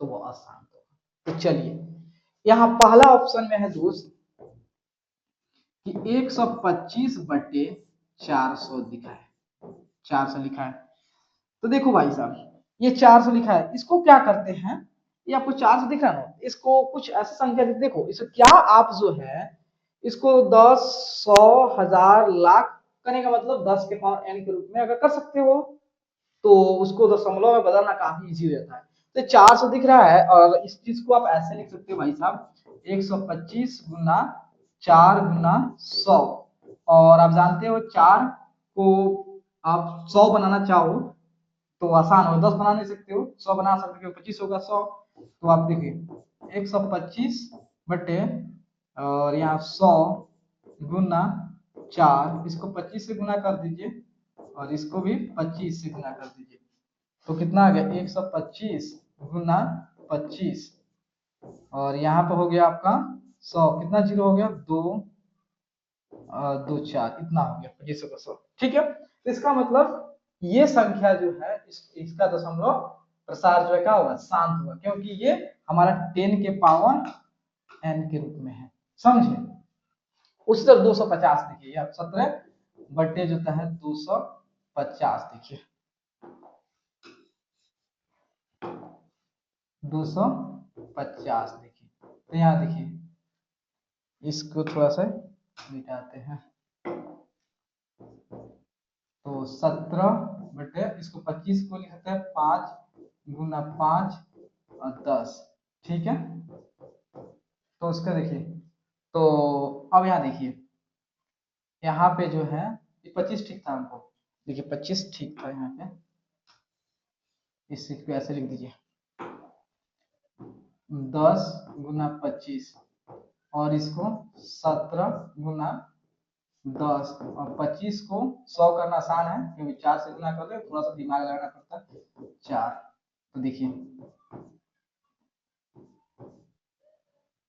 तो वह अशांत होगा। तो चलिए, यहां पहला ऑप्शन में है दोस्त कि 125 बटे 400 लिखा है, 400 लिखा है। तो देखो भाई साहब, ये 400 लिखा है, इसको क्या करते हैं, ये आपको 400 दिख रहा है ना, इसको कुछ ऐसा संख्या देखो, इसको क्या आप जो है इसको 10, 100, 1000, लाख करने का मतलब 10 के पावर n के रूप में अगर कर सकते हो तो उसको दशमलव में बदलना काफी इजी रहता है। तो 400 दिख रहा है, और इस चीज को आप ऐसे लिख सकते हो भाई साहब, 125 गुना 4 गुना 100। और आप जानते हो 4 को आप 100 बनाना चाहो तो आसान हो, 10 बना नहीं सकते हो, 100 बना सकते हो, 25 होगा 100। तो आप देखिए 125 बटे और यहाँ 100 गुना 4, इसको 25 से गुना कर दीजिए और इसको भी 25 से गुना कर दीजिए। तो कितना आ गया, 125 गुना 25, और यहाँ पे हो गया आपका 100, कितना जीरो हो गया, 2 2 4, इतना हो गया 25 का 100। ठीक है, तो इसका मतलब ये संख्या जो है इसका दशमलव प्रसार जो है क्या होगा, शांत होगा, क्योंकि ये हमारा 10 के पावर n के रूप में है। समझे, उसी तरह 250 देखिए, आप 17 बटे जो है 250, देखिए 250 देखिए। तो यहाँ देखिए, इसको थोड़ा सा मिटाते हैं, तो 17 बटे इसको 25 को लिख सकते हैं 5 गुना 5 और 10। ठीक है, तो उसका देखिए, तो अब यहाँ देखिए, यहाँ पे जो है 25 ठीक था हमको, देखिए 25 ठीक था यहाँ पे, इस चीज को ऐसे लिख दीजिए 10 गुना 25, और इसको 17 गुना 10, और 25 को 100 करना आसान है क्योंकि 4 से गुना कर दे, थोड़ा सा दिमाग लगाना पड़ता है। 4, तो देखिए,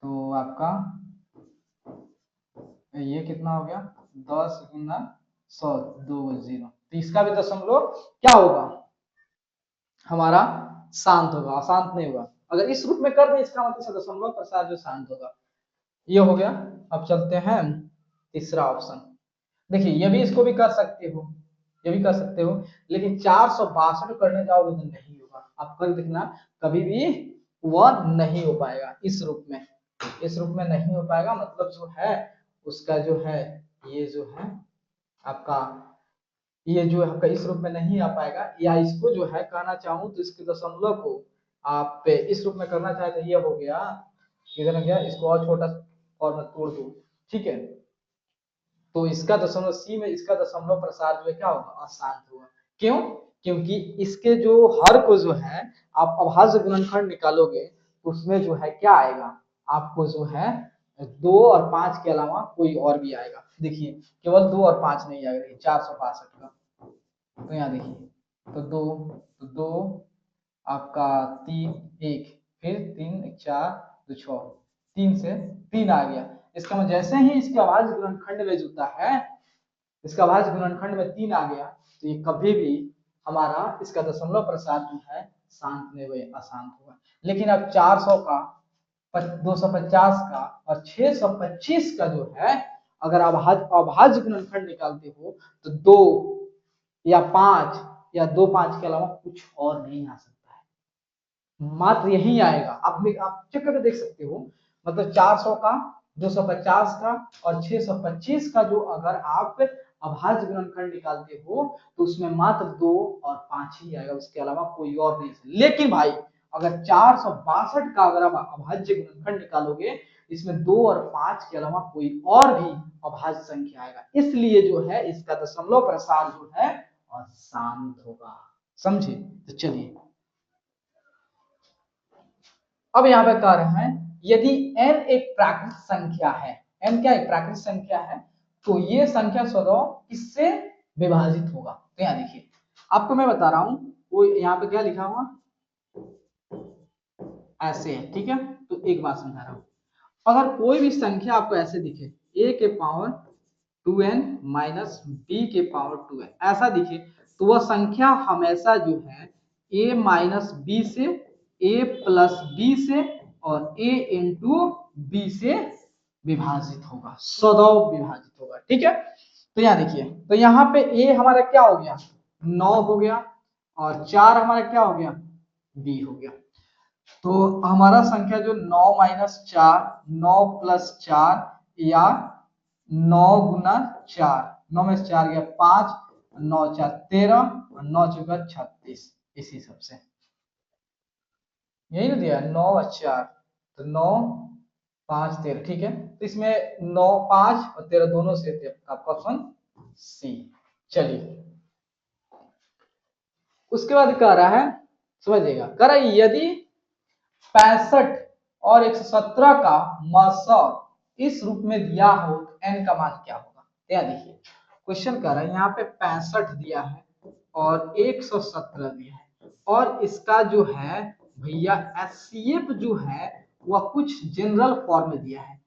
तो आपका ये कितना हो गया, 10 गुना 100, 2 0। तो इसका भी दशमलव क्या होगा, हमारा शांत होगा, अशांत नहीं होगा। अगर इस रूप में कर दे इसका मतलब दशमलव प्रसार जो शांत होगा। ये हो गया। अब चलते हैं तीसरा ऑप्शन। देखिए, ये भी इसको भी कर सकते हो, ये भी कर सकते हो, लेकिन 462 करने जाओगे तो नहीं होगा। आप कर देखना, कभी भी वह नहीं हो पाएगा इस रूप में, इस रूप में नहीं हो पाएगा। मतलब जो है उसका जो है, ये जो है आपका, ये जो है आपका इस रूप में नहीं आ पाएगा। या इसको जो है कहना चाहूं तो इसके दशमलव को आप इस रूप में करना चाहे तो ये हो गया, किधर गया, इसको और छोटा और मैं तोड़ दूं। ठीक है, तो इसका दशमलव सी में इसका दशमलव प्रसार जो है क्या होगा, अशांत होगा। क्यों, क्योंकि इसके जो हर को जो है आप अभाज्य गुणनखंड निकालोगे तो उसमें जो है क्या आएगा, आपको जो है 2 और 5 के अलावा कोई और भी आएगा। देखिए, केवल 2 और 5 नहीं आएगा 462 का। तो यहाँ देखिए, तो 2, तो 2 आपका 3 1, फिर 3 4 2 6, 3 से 3 आ गया। इसका मतलब जैसे ही इसके अभाज्य गुणनखंड में जुड़ता है, इसका अभाज्य गुणनखंड में 3 आ गया, तो ये कभी भी हमारा इसका दशमलव प्रसार जो है शांत नहीं हुए, अशांत होगा। लेकिन अब 400 का, 250 का और 625 का जो है, अगर आप अभाज्य गुणनखंड निकालते हो तो 2 या 5 या 2 5 के अलावा कुछ और नहीं आ सकता है, मात्र यही आएगा। आप चेक करके देख सकते हो, मतलब 400 का, 250 का और 625 का जो अगर आप अभाज्य गुणनखंड निकालते हो तो उसमें मात्र 2 और 5 ही आएगा, उसके अलावा कोई और नहीं। लेकिन भाई अगर 462 का अगर आप अभाज्य गुणनखंड निकालोगे, इसमें 2 और 5 के अलावा कोई और भी अभाज्य संख्या आएगा, इसलिए जो है इसका दशमलव प्रसार जो है अशांत होगा। समझे? तो चलिए अब यहाँ पे कह रहे हैं यदि n एक प्राकृत संख्या है, n क्या एक प्राकृत संख्या है, तो ये संख्या स्वतः किससे विभाजित होगा। तो यहाँ देखिए आपको मैं बता रहा हूं, वो यहाँ पे क्या लिखा हुआ ऐसे है, ठीक है। तो एक बात समझा रहा हूं, अगर कोई भी संख्या आपको ऐसे दिखे a के पावर 2n माइनस b के पावर 2n ऐसा दिखे, तो वह संख्या हमेशा जो है a माइनस b से, a प्लस b से और a इंटू b से विभाजित होगा, सदैव विभाजित होगा, ठीक है। तो यहाँ देखिए, तो यहाँ पे a हमारा क्या हो गया 9 हो गया और 4 हमारा क्या हो गया b हो गया। तो हमारा संख्या जो 9 माइनस 4, 9 प्लस 4 या 9 गुना 4, 9 में से 4 गया 5, 9 4 13 और 9 चौका 36, इसी सब से यही ना दिया 9 और 4, तो 9 5 13, ठीक है। तो इसमें 9 5 और 13 दोनों से थे, आपका ऑप्शन सी। चलिए उसके बाद कह रहा है, समझिएगा, कह रहा है यदि 65 और 117 का मसौर इस रूप में दिया हो तो n का मान क्या होगा। क्या देखिए क्वेश्चन कर रहा है, यहाँ पे 65 दिया है और 117 दिया है और इसका जो है भैया एचसीएफ जो है वह कुछ जनरल फॉर्म में दिया है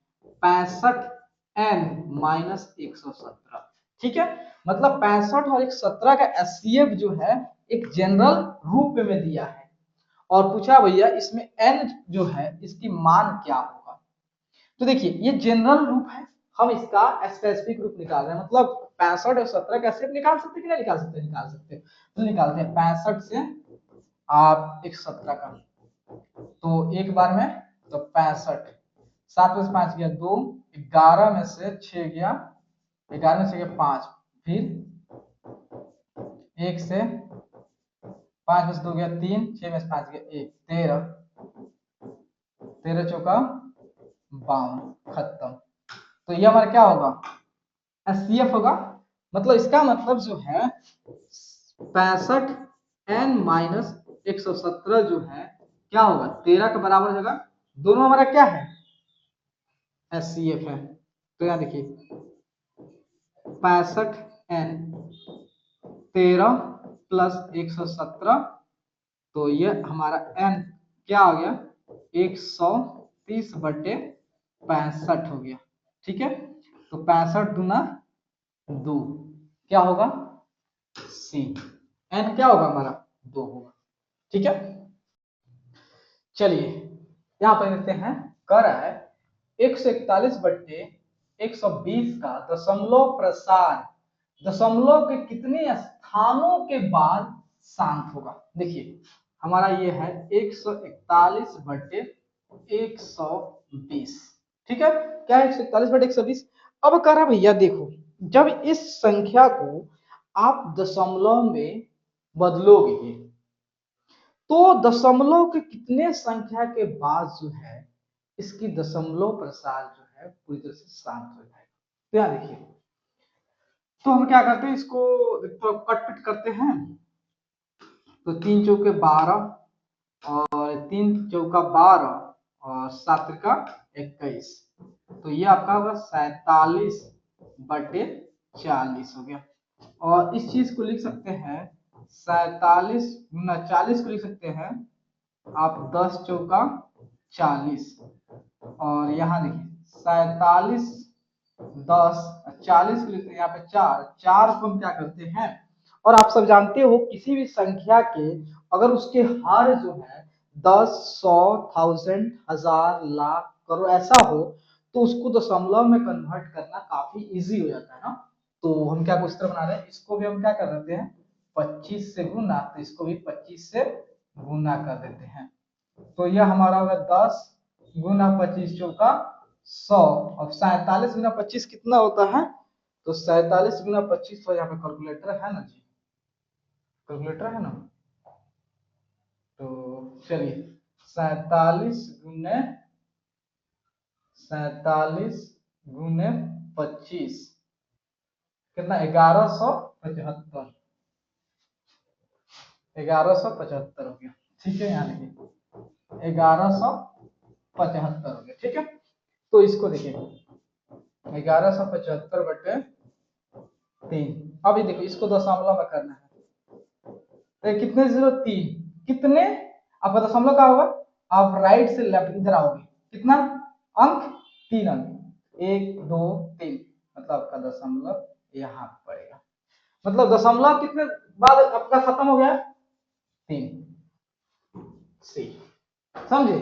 65n माइनस 117, ठीक है। मतलब 65 और 117 का एचसीएफ जो है एक जनरल रूप में दिया है और पूछा भैया इसमें n जो है इसकी मान क्या होगा। तो देखिए ये जनरल रूप है, हम इसका स्पेसिफिक रूप निकाल रहे हैं, मतलब 65 और 17 कैसे निकाल सकते कि नहीं निकाल सकते, निकाल सकते। तो निकालते हैं 65 से आप 117 का, तो एक बार में तो 65, 7 में से 5 गया 2, 11 में से 6 गया, 11 में से गया 5, फिर 1 से 5 में से 2 गया 3, 6 में से 5 गया 1, 13, 13 चौका 52, खत्म। तो ये हमारा क्या होगा एचसीएफ होगा, मतलब इसका मतलब जो है 65 n माइनस 117 जो है क्या होगा 13 के बराबर होगा, दोनों हमारा क्या है एचसीएफ है। तो यहाँ देखिए 65 n 13 प्लस 117, तो ये हमारा n क्या हो गया 130/65 हो गया, ठीक है। तो 65 गुना 2 क्या होगा सी, n क्या होगा हमारा 2 होगा, ठीक है। चलिए यहां पर देखते हैं, कह रहा है 141/120 का दशमलव प्रसार दशमलव के कितने स्थानों के बाद शांत होगा। देखिए हमारा ये है 141/120, ठीक है। क्या है 141/120। अब कह रहा भैया देखो जब इस संख्या को आप दशमलव में बदलोगे तो दशमलव के कितने संख्या के बाद जो है इसकी दशमलव प्रसार जो है पूरी तरह से शांत हो जाएगा। तो यहाँ देखिए, तो हम क्या करते हैं इसको तो कट पिट करते हैं, तो 3 चौके 12 और 3 चौका 12 और 7 का 21, तो ये आपका होगा 47/40 हो गया। और इस चीज को लिख सकते हैं 47 गुना 40 को लिख सकते हैं आप 10 चौका 40, और यहाँ देखिए 47 10 40 को लिखते हैं यहाँ पे 4 4 को हम क्या करते हैं, और आप सब जानते हो किसी भी संख्या के अगर उसके हर जो है 10 100 1000 1000 लाख करोड़ ऐसा हो तो उसको दशमलव में कन्वर्ट करना काफी इजी हो जाता है ना। तो हम क्या क्वेश्चन बना रहे हैं, इसको भी हम क्या कर देते हैं 25 से गुना, तो इसको भी 25 से गुना कर देते हैं, तो यह हमारा होगा 10 गुना 25 चौका 100, और 47 गुना 25 कितना होता है, तो 47 गुना 25, तो यहाँ पे कैलकुलेटर है ना जी, कैलकुलेटर है ना, तो चलिए सैतालीस गुने 25 कितना? 1175। 1175 हो गया। ठीक है, यहाँ लिखिए 1175 हो गया। ठीक है, तो इसको देखिए 1175/3। अभी देखो इसको दशमलव में करना है, तो कितने 03 कितने? आपका दशमलव का होगा, आप राइट से लेफ्ट इधर आओगे, कितना अंक? 3 अंक, 1 2 3, मतलब आपका दशमलव यहाँ पड़ेगा। मतलब दशमलव कितने बाद आपका खत्म हो गया? 3। सी, समझे?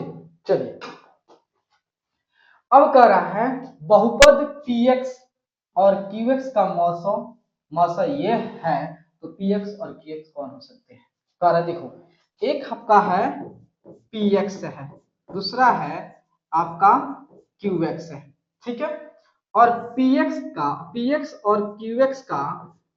चलिए अब कह रहा है बहुपद px और qx का मौसा ये है, तो px और qx कौन हो सकते हैं? कह रहा है देखो, एक आपका है px है, दूसरा है आपका qx है। ठीक है, और px और qx का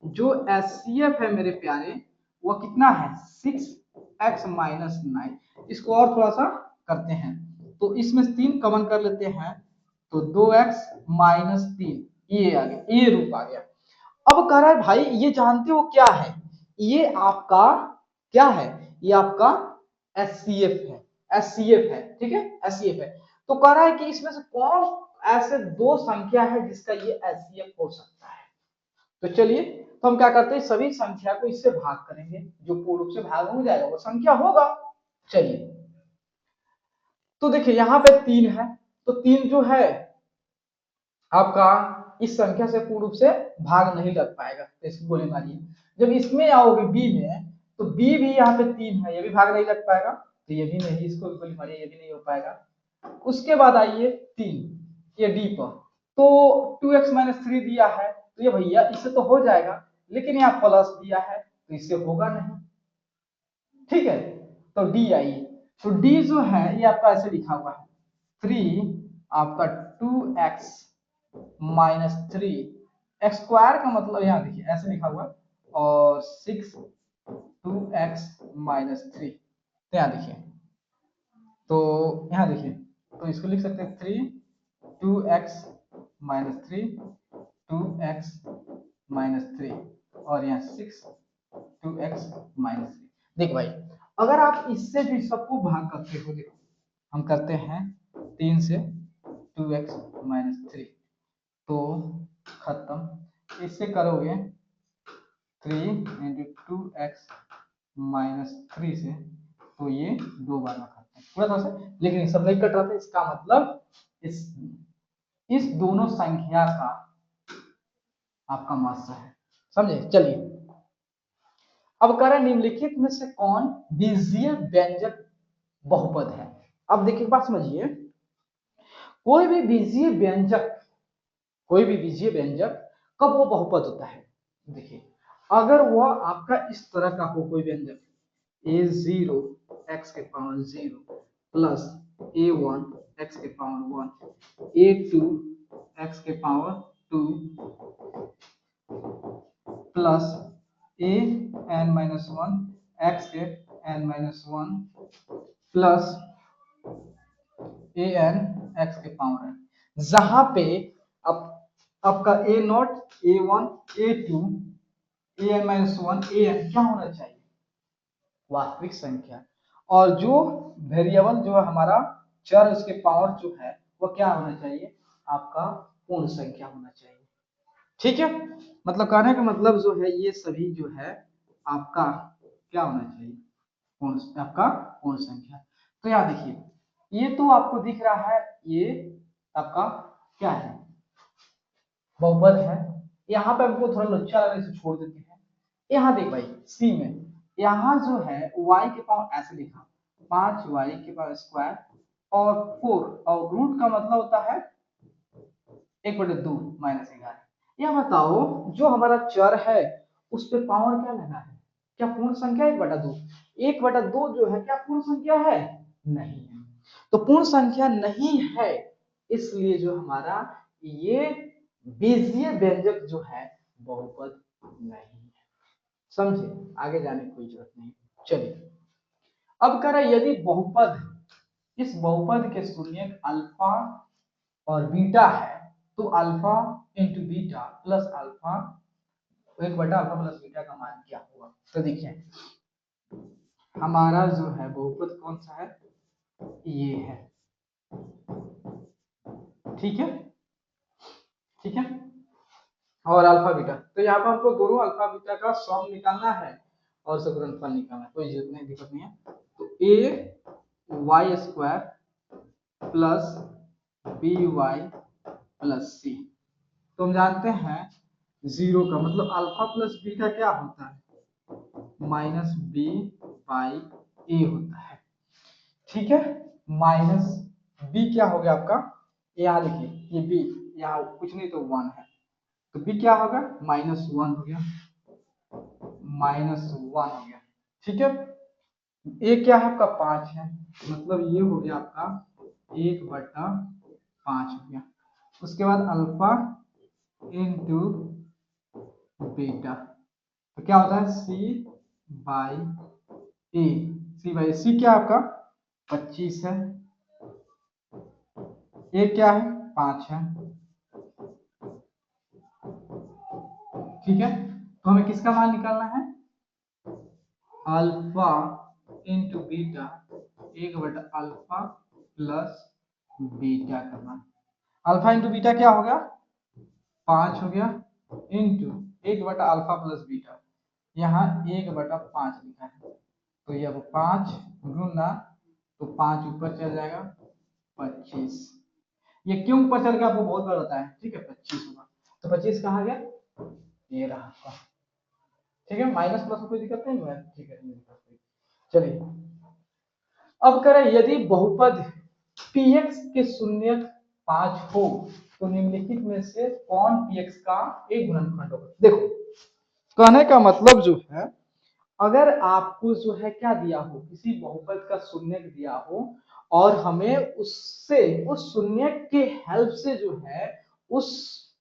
जो HCF है मेरे प्यारे, वो कितना है? 6x - 9। इसको और थोड़ा सा करते हैं, तो इसमें 3 कॉमन कर लेते हैं, तो 2x - 3 ये आ गया, ये रूप आ गया। अब कह रहा है भाई ये जानते हो क्या है? ये आपका क्या है? ये आपका HCF है, HCF है। ठीक है, HCF है। तो कह रहा है कि इसमें से कौन ऐसे दो संख्या है जिसका ये HCF हो सकता है? तो चलिए, तो हम क्या करते हैं, सभी संख्या को इससे भाग करेंगे, जो पूर्ण रूप से भाग हो जाएगा वो संख्या होगा। चलिए, तो देखिए यहाँ पे 3 है, तो 3 जो है आपका इस संख्या से पूर्ण रूप से भाग नहीं लग पाएगा, तो इसकी गोली मारिए। जब इसमें आओगे बी में, तो बी भी यहाँ पे 3 है, ये भी भाग नहीं लग पाएगा, तो ये भी नहीं, इसको भी गोली मारिए, ये भी नहीं हो पाएगा। उसके बाद आइए 3 ये डी पर, तो 2x - 3 दिया है, तो ये भैया इससे तो हो जाएगा, लेकिन यहाँ प्लस दिया है तो इससे होगा नहीं। ठीक है, तो डी आइए, तो डी जो है ये आपका ऐसे लिखा हुआ है 3 आपका 2x - 3, एक्स स्क्वायर का मतलब यहाँ देखिए ऐसे लिखा हुआ, और 6 2x - 3, तो यहाँ देखिए, तो यहाँ देखिए, तो इसको लिख सकते हैं 3 2x - 3 2x - 3, और यहाँ 6 2x - 3। देख भाई, अगर आप इससे भी सबको भाग करते हो, देखो हम करते हैं 3 से 2x - 3, तो खत्म। इससे करोगे 3 × 2x - 3 से, तो ये 2 बार में खत्म पूरा तरह से, लेकिन ये सब नहीं कट रहा था, इसका मतलब इस दोनों संख्या का आपका मात्रा है, समझे? चलिए, अब कह रहे निम्नलिखित में से कौन बीजीय व्यंजक बहुपद है? अब देखिए बात समझिए, कोई भी बीजीय व्यंजक कब वो बहुपद होता है? देखिए, अगर वह आपका इस तरह का हो कोई व्यंजक, a0 x⁻0 plus a1 x⁻1 a2 x⁻2 plus an-1 x⁻n-1 plus an x⁻n, जहां पे अब आपका a0 a1 a2 an-1 an क्या होना चाहिए? वास्तविक संख्या, और जो वेरिएबल जो हमारा चर उसके पावर जो है वो क्या होना चाहिए? आपका पूर्ण संख्या होना चाहिए। ठीक है, मतलब कहने का मतलब जो है ये सभी जो है आपका क्या होना चाहिए? पूर्ण, आपका पूर्ण संख्या। तो यहाँ देखिए, ये तो आपको दिख रहा है, ये आपका क्या है? बहुपद है। यहाँ पे हमको थोड़ा लुच्चा लग रहा है, इसे छोड़ देते हैं। यहाँ देख भाई सी में, यहाँ जो है y के पावर ऐसे लिखा 5y के पावर स्क्वायर और 4, और रूट का मतलब होता है 1/2 - 11। यह बताओ जो हमारा चर है उस पे पावर क्या लगा है? क्या पूर्ण संख्या 1/2? 1/2 जो है क्या पूर्ण संख्या है? नहीं है। तो पूर्ण संख्या नहीं है, इसलिए जो हमारा ये बीजीय व्यंजक जो है बहुपद नहीं है। समझे? आगे जाने की कोई जरूरत नहीं। चलिए, अब कह रहा है यदि बहुपद इस बहुपद के शून्यक अल्फा और बीटा है, तो alpha into beta plus alpha, एक बटा अल्फा प्लस बीटा का मान क्या होगा। तो देखिए हमारा जो है बहुपद कौन सा है, ये है, ठीक है, ठीक है। और अल्फा बीटा, तो यहाँ पर हमको दोनों अल्फा बीटा का सम निकालना है और उसका गुणनफल निकालना है, कोई जरूरत नहीं, दिक्कत नहीं है। तो A Y square plus B Y plus C, तो हम जानते हैं जीरो का मतलब अल्फा प्लस बीटा क्या होता है, माइनस बी बाई ए होता है, ठीक है। माइनस बी क्या हो गया आपका, यहाँ लिखिए ये बी, यहाँ कुछ नहीं तो वन है, तो बी क्या होगा, माइनस वन हो गया, माइनस वन हो गया, ठीक है। ए क्या है आपका, पांच है, मतलब ये हो गया आपका एक बटा पांच हो गया। उसके बाद अल्फा इंटू बीटा, तो क्या होता है सी बाई ए, सी बाई सी क्या आपका 25 है, ए क्या है 5 है, ठीक है। तो हमें किसका मान निकालना है, अल्फा इंटू बीटा एक बटा अल्फा प्लस बीटा का मान। अल्फा इंटू बीटा क्या हो गया, 5 हो गया, इंटू एक बटा अल्फा प्लस बीटा, यहाँ एक बटा 5 लिखा है, तो ये अब 5 गुना, तो 5 ऊपर चल जाएगा 25, ये क्यों ऊपर चल गया आपको बहुत बार बताया है, ठीक है 25 होगा, तो 25 कहाँ गया, ये रहा आपका, ठीक है। माइनस प्लस में कोई दिक्कत नहीं है, ठीक है, चलिए अब करें, यदि बहुपद px के शून्यक 5 हो तो निम्नलिखित में से कौन px का एक गुणनखंड होगा। देखो कहने का मतलब जो है, अगर आपको जो है क्या दिया हो, किसी बहुपद का शून्यक दिया हो और हमें उससे उस शून्यक के हेल्प से जो है उस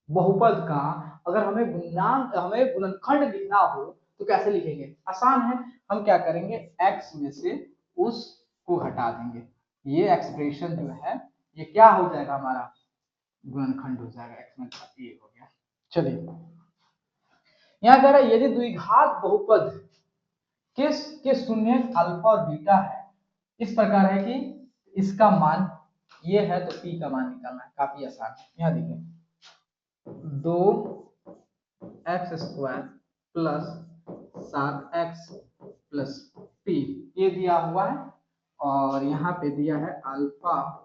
बहुपद का अगर हमें गुणनखंड लिखना हो तो कैसे लिखेंगे, आसान है, हम क्या करेंगे x में से उस को हटा देंगे, ये एक्सप्रेशन जो है ये क्या हो जाएगा, हमारा गुणनखंड हो जाएगा, x में a हो गया। चलिए यहाँ कह रहा है यदि द्विघात बहुपद किस के शून्य अल्फा और बीटा है, इस प्रकार है कि इसका मान ये है तो p का मान निकालना है, काफी आसान है। यहाँ देखिए 2x² plus 7x plus p ये दिया हुआ है, और यहाँ पे दिया है alpha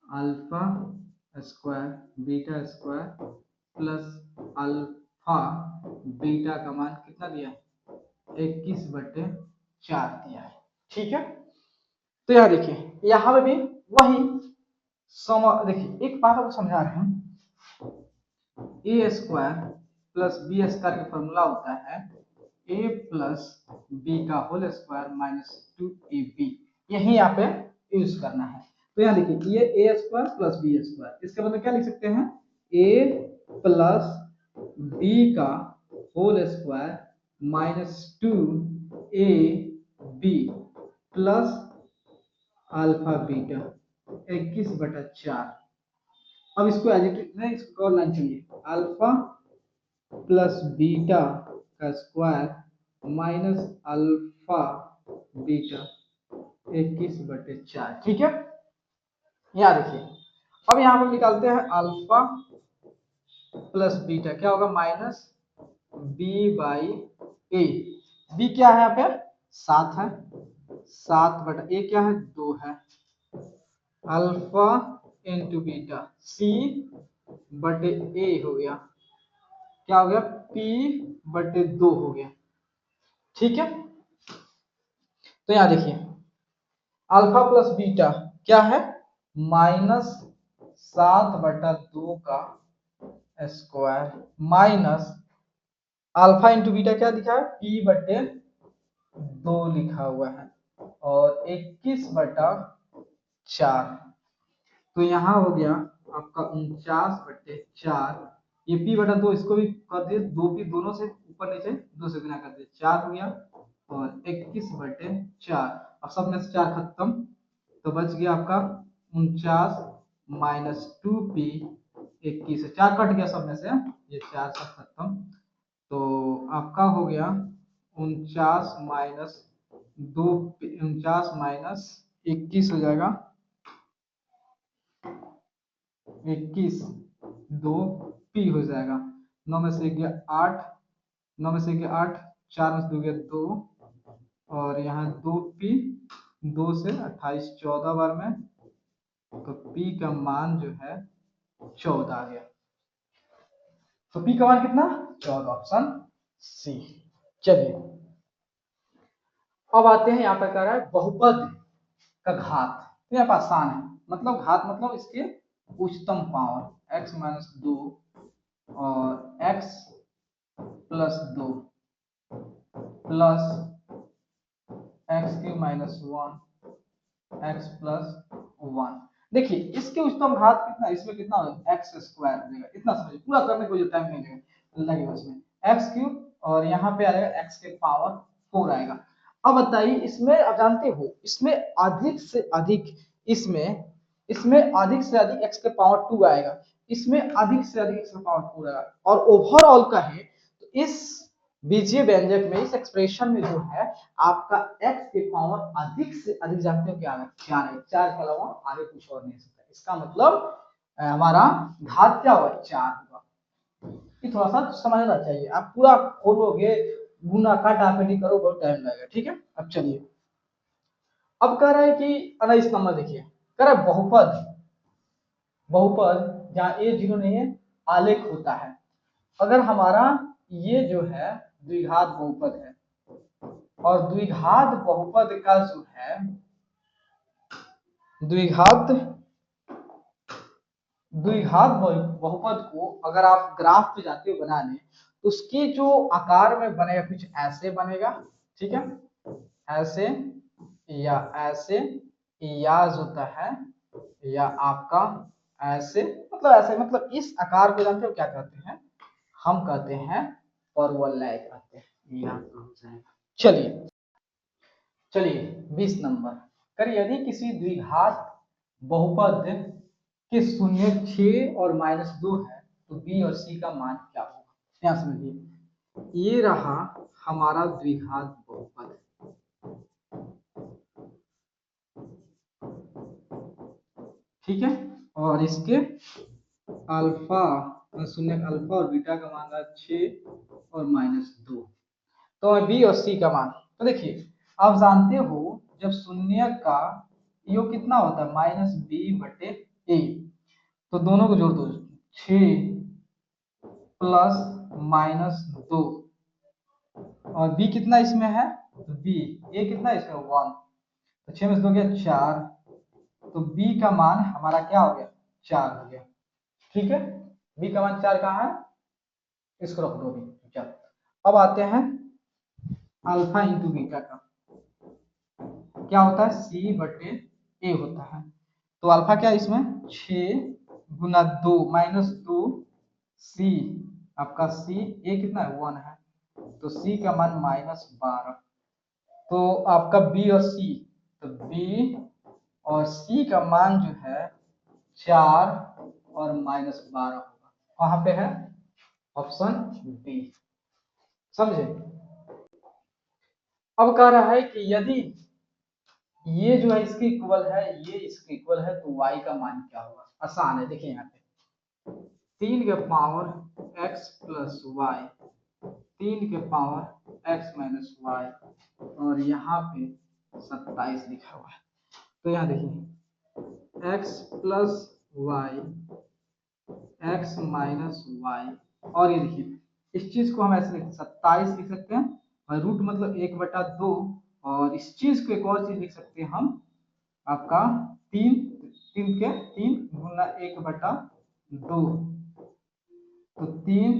alpha square beta square plus alpha beta का मान कितना दिया है, 21/4 दिया है, ठीक है। तो यहाँ देखिए यहाँ पे भी वही देखिए एक बात आपको समझा रहे हैं, ए स्क्वायर प्लस बी स्क्वायर का फॉर्मूला होता है ए प्लस बी का होल स्क्वायर माइनस 2ab, यही यहाँ पे यूज करना है। तो यहाँ देखिए ये A square plus B square, इसके बदले क्या लिख सकते हैं, ए प्लस बी का whole square minus 2ab plus alpha beta 21/4। अब इसको नहीं, इसको और लाइन चलिए, अल्फा प्लस बीटा का स्क्वायर माइनस अल्फा बीटा 21/4, ठीक है। यहाँ देखिए अब यहाँ पर निकालते हैं अल्फा प्लस बीटा क्या होगा, minus B by A, B क्या है यहाँ पे 7 है, 7/a क्या है 2 है, अल्फा इंटू बीटा सी बटे ए हो गया, क्या हो गया p/2 हो गया, ठीक है। तो यहाँ देखिए अल्फा प्लस बीटा क्या है, -7/2 का square minus alpha into beta क्या लिखा है, p/2 लिखा हुआ है, और 21/4, तो यहाँ हो गया आपका 49/4, ये p/2 इसको भी कर दिए, 2p दोनों से ऊपर नीचे 2 से गुना कर दिए 4 हो गया, और 21/4, अब सब में से 4 खत्म, तो बच गया आपका 49 माइनस 2p 21, 4 कट गया सब में से, ये 4 सब खत्म, तो आपका हो गया 49 माइनस 2, 49 माइनस 21 हो जाएगा 21, 2p हो जाएगा, 9 में से गया 8, 9 में से गया 8, 4 में से 2 गया 2, और यहाँ 2p, 2 से 28, 14 बार में, तो p का मान जो है 14 आ गया। तो p का मान कितना? 14, ऑप्शन सी। चलिए अब आते हैं, यहाँ पर कह रहा है बहुपद का घात, तो यहाँ पर आसान है, मतलब घात मतलब इसके उच्चतम पावर x माइनस 2 और x plus 2 plus x cube minus 1 x plus 1। देखिए इसके उच्चतम घात कितना, इसमें कितना होगा एक्स स्क्वायर हो जाएगा, इतना समझिए, पूरा करने को जो टाइम नहीं लगेगा इसमें, एक्स क्यूब और यहाँ पे आ जाएगा एक्स के पावर 4 आएगा। अब बताइए इसमें, आप जानते हो इसमें अधिक से अधिक, इसमें इसमें अधिक से अधिक एक्स के पावर 2 आएगा, इसमें अधिक से अधिक एक्स के पावर 4 आएगा, और ओवरऑल कहे तो इस बीजीय व्यंजक में, इस एक्सप्रेशन में जो है आपका x के पावर अधिक से अधिक, जानते हो क्या है? 4 है, 4 के अलावा आगे कुछ और नहीं सकता, इसका मतलब हमारा घात क्या होगा? 4 होगा। ये थोड़ा सा समझना चाहिए, आप पूरा खोलोगे गुना काटा काटी करो बहुत टाइम लगेगा, ठीक है। अब चलिए, अब कह रहा है कि 19 नंबर देखिए, कह रहा है बहुपद, बहुपद जहाँ a0 नहीं है, आलेख होता है, अगर हमारा ये जो है द्विघात बहुपद है, और द्विघात बहुपद का जो है, द्विघात बहुपद को अगर आप ग्राफ पे जाते हो बनाने, तो उसके जो आकार में बनेगा कुछ ऐसे बनेगा, ठीक है, ऐसे या ऐसे, या जो होता है या आपका ऐसे, मतलब ऐसे, मतलब इस आकार को जानते हो क्या कहते हैं? हम कहते हैं परवलय कहते हैं, यहाँ हो जाएगा। चलिए चलिए 20 नंबर, कर यदि किसी द्विघात बहुपद के शून्य 6 और माइनस 2 है, तो बी और सी का मान क्या होगा? यहाँ समझिए, ये रहा हमारा द्विघात बहुपद, ठीक है, और इसके अल्फा शून्य, अल्फा और बीटा का मान रहा 6 और माइनस 2, तो बी और सी का मान, तो देखिए आप जानते हो जब शून्य का योग कितना होता है? माइनस बी बटे ए, तो दोनों को जोड़ दो, 6 प्लस माइनस 2, और बी कितना इसमें है? तो बी, ए कितना इसमें? 1, तो 6 में से 2 गया 4, तो बी का मान हमारा क्या हो गया? 4 हो गया, ठीक है। बी का मान 4 कहाँ है? इसको रख दो अभी, चलो अब आते हैं अल्फा इंटू बीटा का, क्या होता है? सी बटे ए होता है, तो अल्फा क्या है इसमें? 6 गुना 2 माइनस 2 सी, आपका सी, ए कितना है? 1 है, तो सी का मान माइनस 12, तो आपका बी और सी, तो बी और सी का मान जो है 4 और माइनस 12 होगा, कहाँ पे है? ऑप्शन बी, समझे। अब कह रहा है कि यदि ये जो है इसके इक्वल है, ये इसके इक्वल है, तो y का मान क्या होगा? आसान है, देखिए यहाँ पे 3 के पावर x प्लस वाई, 3 के पावर x माइनस वाई, और यहाँ पे 27 लिखा हुआ है, तो यहाँ देखिए x plus Y, x minus Y, और ये देखिए इस चीज को हम ऐसे 27 लिख सकते हैं, और रूट मतलब 1/2, और इस चीज को एक और चीज लिख सकते हैं हम, आपका 3, 3 के 3 गुना 1/2, तो 3,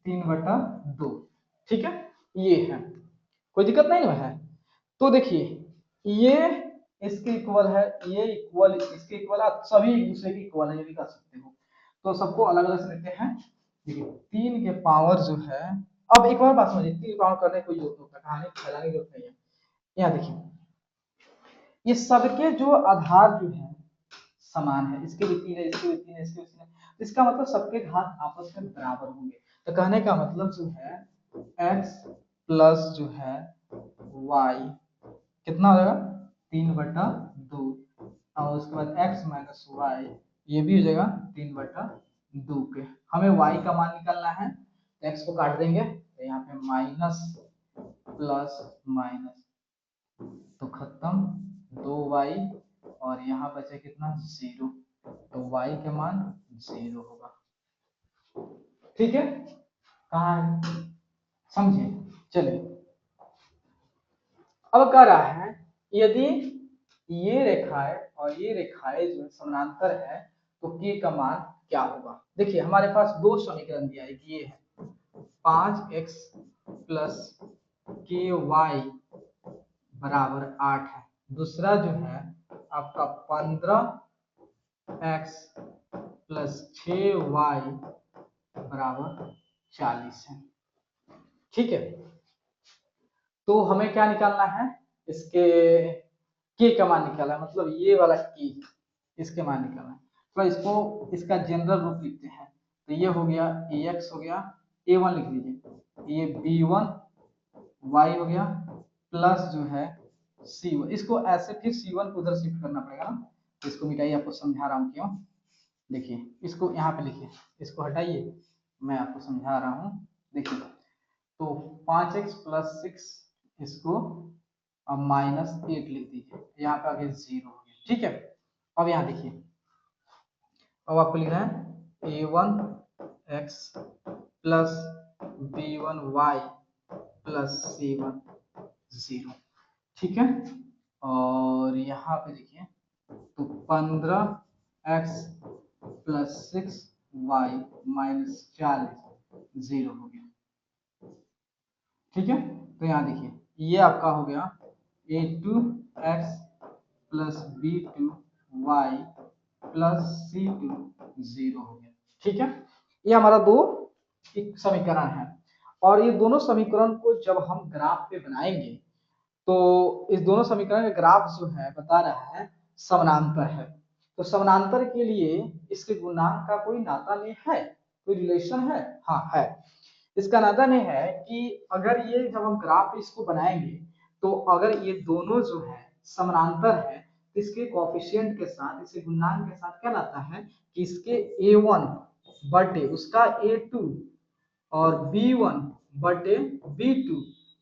3/2, ठीक है, ये है, कोई दिक्कत नहीं है। तो देखिए ये इसके इक्वल है, ये इक्वल इसके इक्वल, आप सभी एक दूसरे के इक्वल है, ये भी कर सकते हो, तो सबको अलग अलग से लेते हैं। देखिए 3 के पावर जो है, अब एक और बात समझिए, 3 पावर करने की कोई जरूरत नहीं, कहानी फैलाने की जरूरत नहीं है। यहाँ देखिए ये सबके जो आधार जो है समान है, इसके भी 3 है, इसके भी 3 है, इसके भी 3 है, तो इसका मतलब सबके घात आपस में बराबर होंगे। तो कहने का मतलब जो है x प्लस जो है y कितना हो जाएगा 3/2, और उसके बाद x माइनस वाई ये भी हो जाएगा 3/2 के। हमें y का मान निकालना है, तो x को काट देंगे, तो यहाँ पे माइनस प्लस माइनस तो खत्म 2y, और यहाँ बचे कितना 0, तो y के मान 0 होगा। ठीक है, कहाँ है समझे। चलिए अब कह रहा है यदि ये रेखाएं और ये रेखाएं जो समानांतर है तो k का मान क्या होगा। देखिए हमारे पास दो समीकरण दिया है, ये है 5x प्लस के वाई बराबर 8 है, दूसरा जो है आपका 15x प्लस 6y बराबर 40 है। ठीक है, तो हमें क्या निकालना है, इसके के का मान निकालना है, मतलब ये वाला के इसके मान निकालना है। तो इसको इसका जनरल रूप लिखते हैं, तो ये हो गया ax हो गया, a1 लिख लीजिए, ये b1 y हो गया प्लस जो है c1, इसको ऐसे फिर c1 को उधर शिफ्ट करना पड़ेगा ना, तो इसको मिटाइए, आपको समझा रहा हूँ क्यों। देखिए इसको यहाँ पे लिखिए, इसको हटाइए, मैं आपको समझा रहा हूँ। देखिए तो 5x प्लस 6 इसको अब -8 लिख दीजिए, यहाँ पे आगे 0 हो गया। ठीक है, अब यहाँ देखिए, अब आपको लिखना है a1x plus b1y plus c1 0। ठीक है, और यहाँ पे देखिए तो 15x प्लस 6y माइनस 40 0 हो गया। ठीक है, तो यहाँ देखिए ये आपका हो गया a2x plus b2y plus c2 0 हो गया। ठीक है, ये हमारा दो एक समीकरण है, और ये दोनों समीकरण को जब हम ग्राफ पे बनाएंगे तो इस दोनों समीकरण का ग्राफ जो है बता रहा है समानांतर है। तो समानांतर के लिए इसके गुणांक का कोई नाता नहीं है, कोई रिलेशन है, हाँ है। इसका नाता नहीं है कि अगर ये जब हम ग्राफ इसको बनाएंगे तो अगर ये दोनों जो है समानांतर है तो इसके कोफिशिएंट के साथ, इसके गुणांक के साथ क्या लाता है कि इसके a1 बटे उसका a2 और b1 बटे b2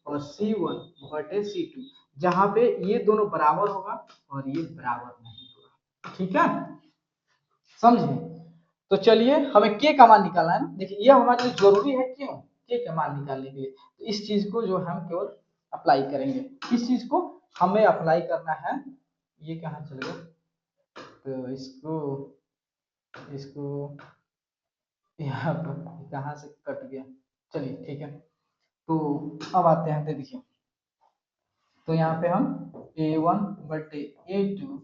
और c1 बटे c2, जहां पे ये दोनों बराबर होगा और ये बराबर नहीं होगा। ठीक है, समझे। तो चलिए हमें के का मान निकालना है ना, देखिए ये हमारे लिए जरूरी है, क्यों, के का मान निकालने के लिए। तो इस चीज को जो हम केवल अप्लाई करेंगे, इस चीज को हमें अप्लाई करना है। ये कहाँ चल गया, तो इसको इसको यहाँ पर कहाँ से कट गया, चलिए ठीक है। तो अब आते हैं, तो देखिए तो यहाँ पे हम a1 बटे a2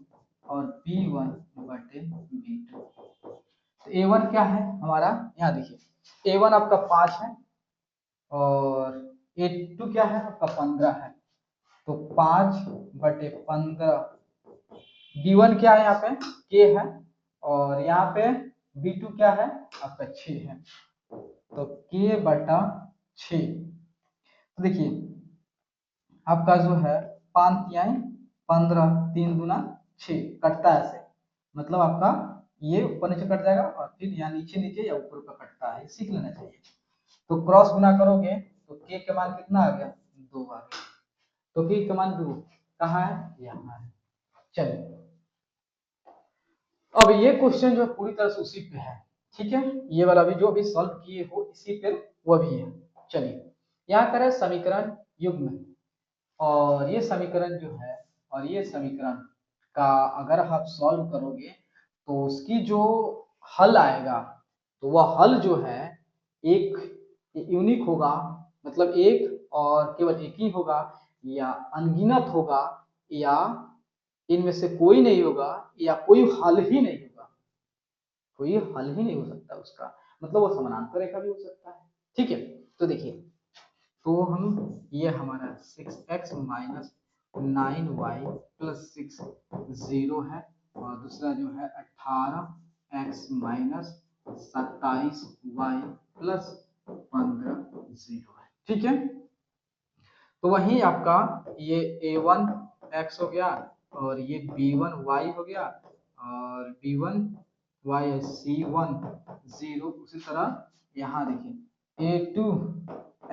और b1 बटे b2, तो a1 क्या है हमारा, यहाँ देखिए a1 आपका 5 है और a2 क्या है आपका 15 है, तो 5 बटे 15, b1 क्या है यहाँ पे k है, और यहाँ पे b2 क्या है आपका 6 है, तो k बटा 6। तो देखिए आपका जो है 5 तिहाई 15, 3 दूना 6 कटता है ऐसे, मतलब आपका ये ऊपर नीचे कट जाएगा और फिर यहाँ नीचे नीचे या ऊपर ऊपर कटता है, सीख लेना चाहिए। तो क्रॉस गुना करोगे तो के का मान कितना आ गया 2 आ गया, तो के का मान 2 कहाँ है, यहाँ है। चलिए अब ये क्वेश्चन जो पूरी तरह से उसी पे है। ठीक है, ये वाला भी जो अभी सॉल्व किए हो इसी पे वो भी है। चलिए यहाँ करें समीकरण युग्म, और ये समीकरण जो है और ये समीकरण का अगर आप सॉल्व करोगे तो उसकी जो हल आएगा तो वह हल जो है एक यूनिक होगा, मतलब एक और केवल एक ही होगा, या अनगिनत होगा, या इनमें से कोई नहीं होगा, या कोई हल ही नहीं होगा, कोई हल ही नहीं हो सकता उसका, मतलब वो समानांतर रेखा भी हो सकता है। ठीक है, तो देखिए तो हम ये हमारा 6x माइनस 9y प्लस 6 0 है, और दूसरा जो है 18x माइनस 27y प्लस 15 0 है। ठीक है, तो वही आपका ये a1 x हो गया, और ये b1 y हो गया, और b1 y c1 0। उसी तरह यहाँ देखिए a2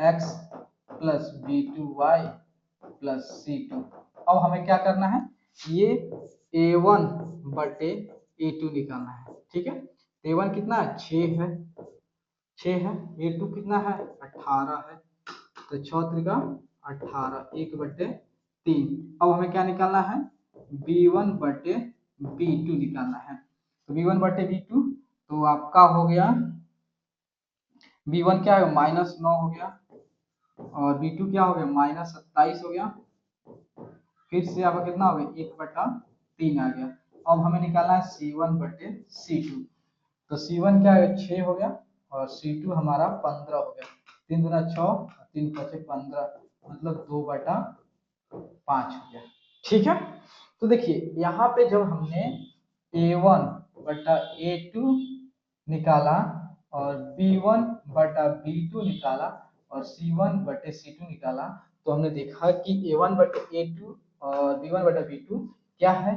x plus b2 y plus c2। अब हमें क्या करना है, ये a1 बटे a2 निकालना है। ठीक है, a1 कितना है, 6 है, 6 है, a2 कितना है, 18 है, तो 6 त्रिका 18, 1 बटे 3। अब हमें क्या निकालना है, b1 बटे b2 निकालना है। तो b1 बटे b2 तो आपका हो गया, b1 क्या है, -9 हो गया, और b2 क्या हो गया, -27 हो गया। फिर से आपका कितना हो गया, 1/3 आ गया। अब हमें निकालना है c1 बटे c2। तो c1 क्या है, 6 हो गया, और c2 हमारा 15 हो गया। 3 दूना 6, 3 5 15, मतलब 2/5 हो गया। ठीक है, तो देखिए यहाँ पे जब हमने a1 बटा a2 निकाला, और b1 बटा b2 निकाला, और c1 बटे c2 निकाला, तो हमने देखा कि a1 बटे a2 और b1 बटा b2 क्या है,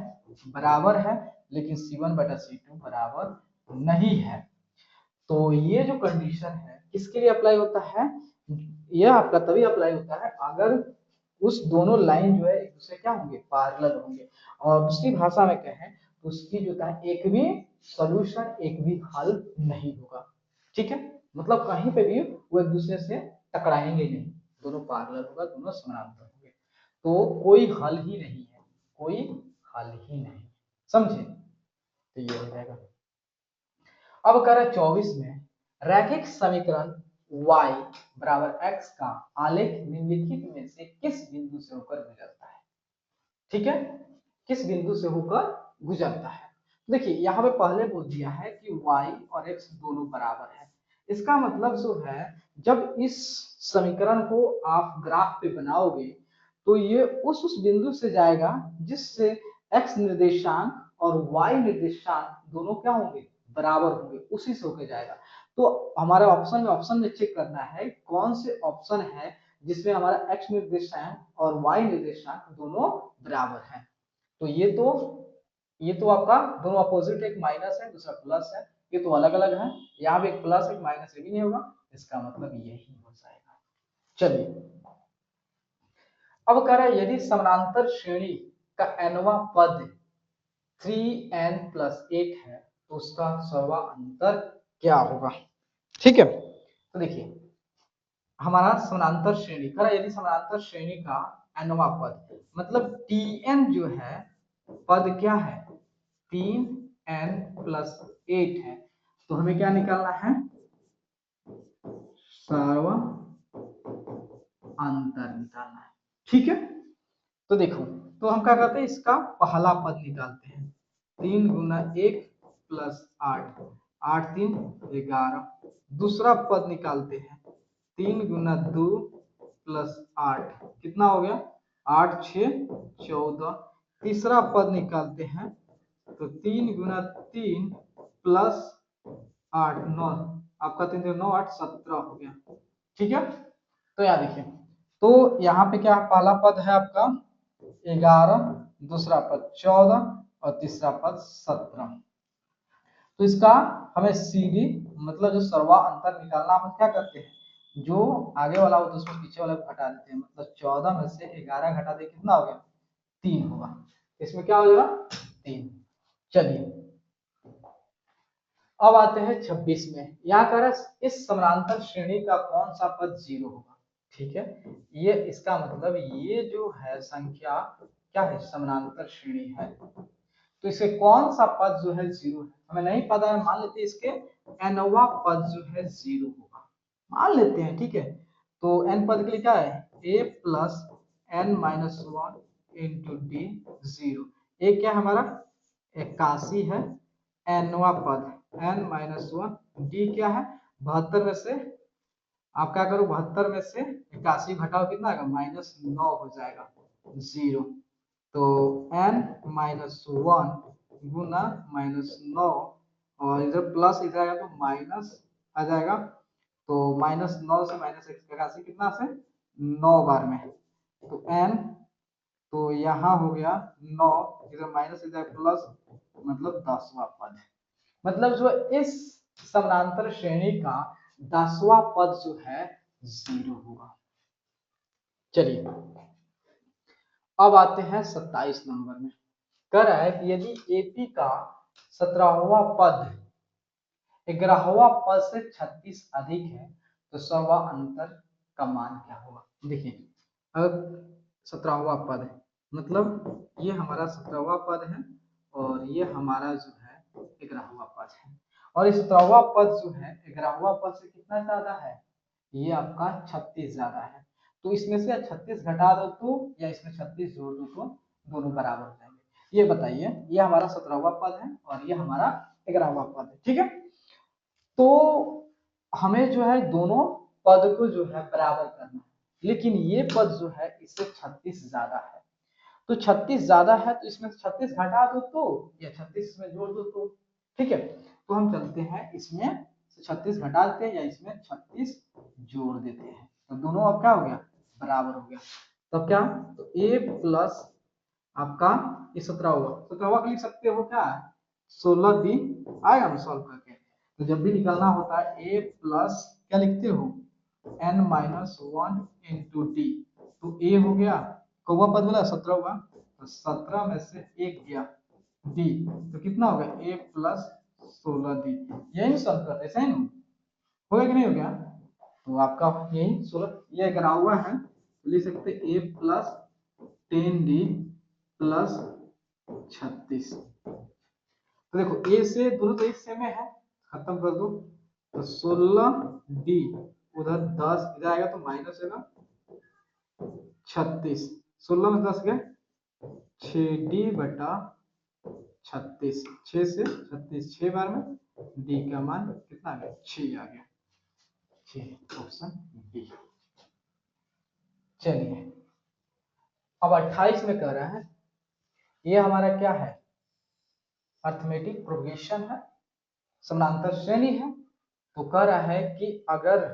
बराबर है, लेकिन c1 बटा c2 बराबर नहीं है। तो ये जो कंडीशन है किसके लिए अप्लाई होता है, यह आपका तभी अप्लाई होता है अगर उस दोनों लाइन जो है एक दूसरे क्या होंगे, पैरेलल होंगे। और दूसरी भाषा में कहें तो उसकी जो है एक भी सॉल्यूशन, एक भी हल नहीं होगा। ठीक है, मतलब कहीं पे भी वो एक दूसरे से टकराएंगे नहीं, दोनों पैरेलल होगा, दोनों समानांतर होंगे, तो कोई हल ही नहीं है, कोई हल ही नहीं, समझे। तो ये हो जाएगा। अब कह रहा है 24 में रैखिक समीकरण y बराबर x का आलेख निम्नलिखित में से किस बिंदु से होकर गुजरता है। ठीक है, किस बिंदु से होकर गुजरता है। देखिए यहाँ पे पहले बोल दिया है कि y और x दोनों बराबर है। इसका मतलब जो है, जब इस समीकरण को आप ग्राफ पे बनाओगे तो ये उस बिंदु से जाएगा जिससे x निर्देशांक और y निर्देशांक दोनों क्या होंगे, बराबर होंगे, उसी से होकर जाएगा। तो हमारा ऑप्शन में चेक करना है कौन से ऑप्शन है जिसमें हमारा x निर्देशांक और y निर्देशांक दोनों बराबर है। तो ये तो आपका दोनों अपोजिट, एक माइनस है दूसरा प्लस है, ये तो अलग अलग है। यहाँ पे एक प्लस एक माइनस, ये भी नहीं होगा, इसका मतलब यही हो जाएगा। चलिए, अब कह रहा है यदि समानांतर श्रेणी का nवां पद 3n प्लस 8 है तो उसका सर्वा अंतर क्या होगा। ठीक है, तो देखिए हमारा समानांतर श्रेणी कह रहा है, यदि समानांतर श्रेणी का nवां पद, मतलब tn जो है पद क्या है, 3n प्लस 8 है, तो हमें क्या निकालना है, सर्वा अंतर निकालना है। ठीक है, तो देखो, तो हम क्या करते हैं, इसका पहला पद निकालते हैं, 3 गुना 1 प्लस 8, 8 3 11। दूसरा पद निकालते हैं, 3 गुना 2 प्लस 8, कितना हो गया, 8 6 14। तीसरा पद निकालते हैं, तो 3 गुना 3 प्लस 8 9, आपका 3 9 8 17 हो गया। ठीक है, तो यहाँ देखिए, तो यहाँ पे क्या पहला पद है आपका 11, दूसरा पद 14 और तीसरा पद 17। तो इसका हमें CD मतलब जो सर्वा अंतर निकालना, हम क्या करते हैं, जो आगे वाला होता है उसको पीछे वाला को हटा देते हैं, मतलब 14 में से 11 घटा दे, कितना हो गया, 3 होगा। इसमें क्या हो जाएगा, 3। चलिए, अब आते हैं 26 में, यहाँ कह रहा है इस समानांतर श्रेणी का कौन सा पद 0 होगा। ठीक है, ये इसका मतलब ये जो है संख्या क्या है, समानांतर श्रेणी है, तो इसके कौन सा पद जो है 0 है, हमें नहीं पता है, मान लेते हैं इसके nवां पद जो है 0 होगा, मान लेते हैं। ठीक है, तो n पद के लिए क्या है, a plus n minus 1 into D 0। a क्या है हमारा 81 है, nवां पद n माइनस 1, डी क्या है 72 में से, आप क्या करो 72 में से 81 घटाओ, कितना आएगा, -9 हो जाएगा। 0। तो n माइनस 1 गुना -9, और इधर प्लस इधर आएगा तो माइनस आ जाएगा। तो -9 से -1 का राशि कितना से 9 बार में, तो n, तो यहाँ हो गया 9, इधर माइनस इधर प्लस, मतलब 10वां पद। मतलब जो इस समानांतर श्रेणी का 10वां पद जो है 0 होगा। चलिए अब आते हैं 27 नंबर में। कह रहा है कि यदि एपी का 17वां पद 11वां पद से 36 अधिक है तो सवा अंतर का मान क्या होगा। देखिए अब 17वां पद है, मतलब ये हमारा 17वां पद है और ये हमारा जो है 11वां पद है, और इस 17वां पद जो है 11वां पद से कितना ज्यादा है, ये आपका 36 ज्यादा है। तो इसमें से 36 घटा दो तो, या इसमें 36 जोड़ दो तो दोनों बराबर हो जाएंगे। ये बताइए, ये हमारा 17वां पद है और ये हमारा 11वां पद है, ठीक है। तो हमें जो है दोनों पद को जो है बराबर करना है, लेकिन ये पद जो है इससे 36 ज्यादा है। तो 36 ज्यादा है तो इसमें 36 घटा दो तो, या 36 में जोड़ दो तो, ठीक है। तो हम चलते हैं इसमें 36 घटा देते हैं या इसमें 36 जोड़ देते हैं, तो दोनों अब क्या हो गया, बराबर हो गया। तो क्या, तो a प्लस आपका ये 17 हुआ, 17 का लिख सकते हो क्या, 16d आएगा ना सॉल्व करके। तो जब भी निकालना होता है a प्लस क्या लिखते हो, n माइनस 1 इंटू डी। तो a हो गया, कौवा पद बोला 17 हुआ, तो 17 में से 1 गया d, तो कितना हो गया a प्लस 16d। यही सॉल्व करते हैं, सही ना, हो गया कि नहीं हो गया। तो आपका यही 16, ये अगर हुआ है तो लिख सकते a प्लस 10d प्लस 36। तो देखो a से दोनों तो एक सेम है, खत्म कर दो, तो 16d उधर 10 इधर आएगा तो माइनस है ना 36, 16 में 10 गए 6d बटा 36, 6 से 36 6 बार में d का मान कितना आ गया 6 आ गया, 6 ऑप्शन बी। चलिए अब 28 में कह रहा है, ये हमारा क्या है, अर्थमेटिक प्रोग्रेशन है, समानांतर श्रेणी है। तो कह रहा है कि अगर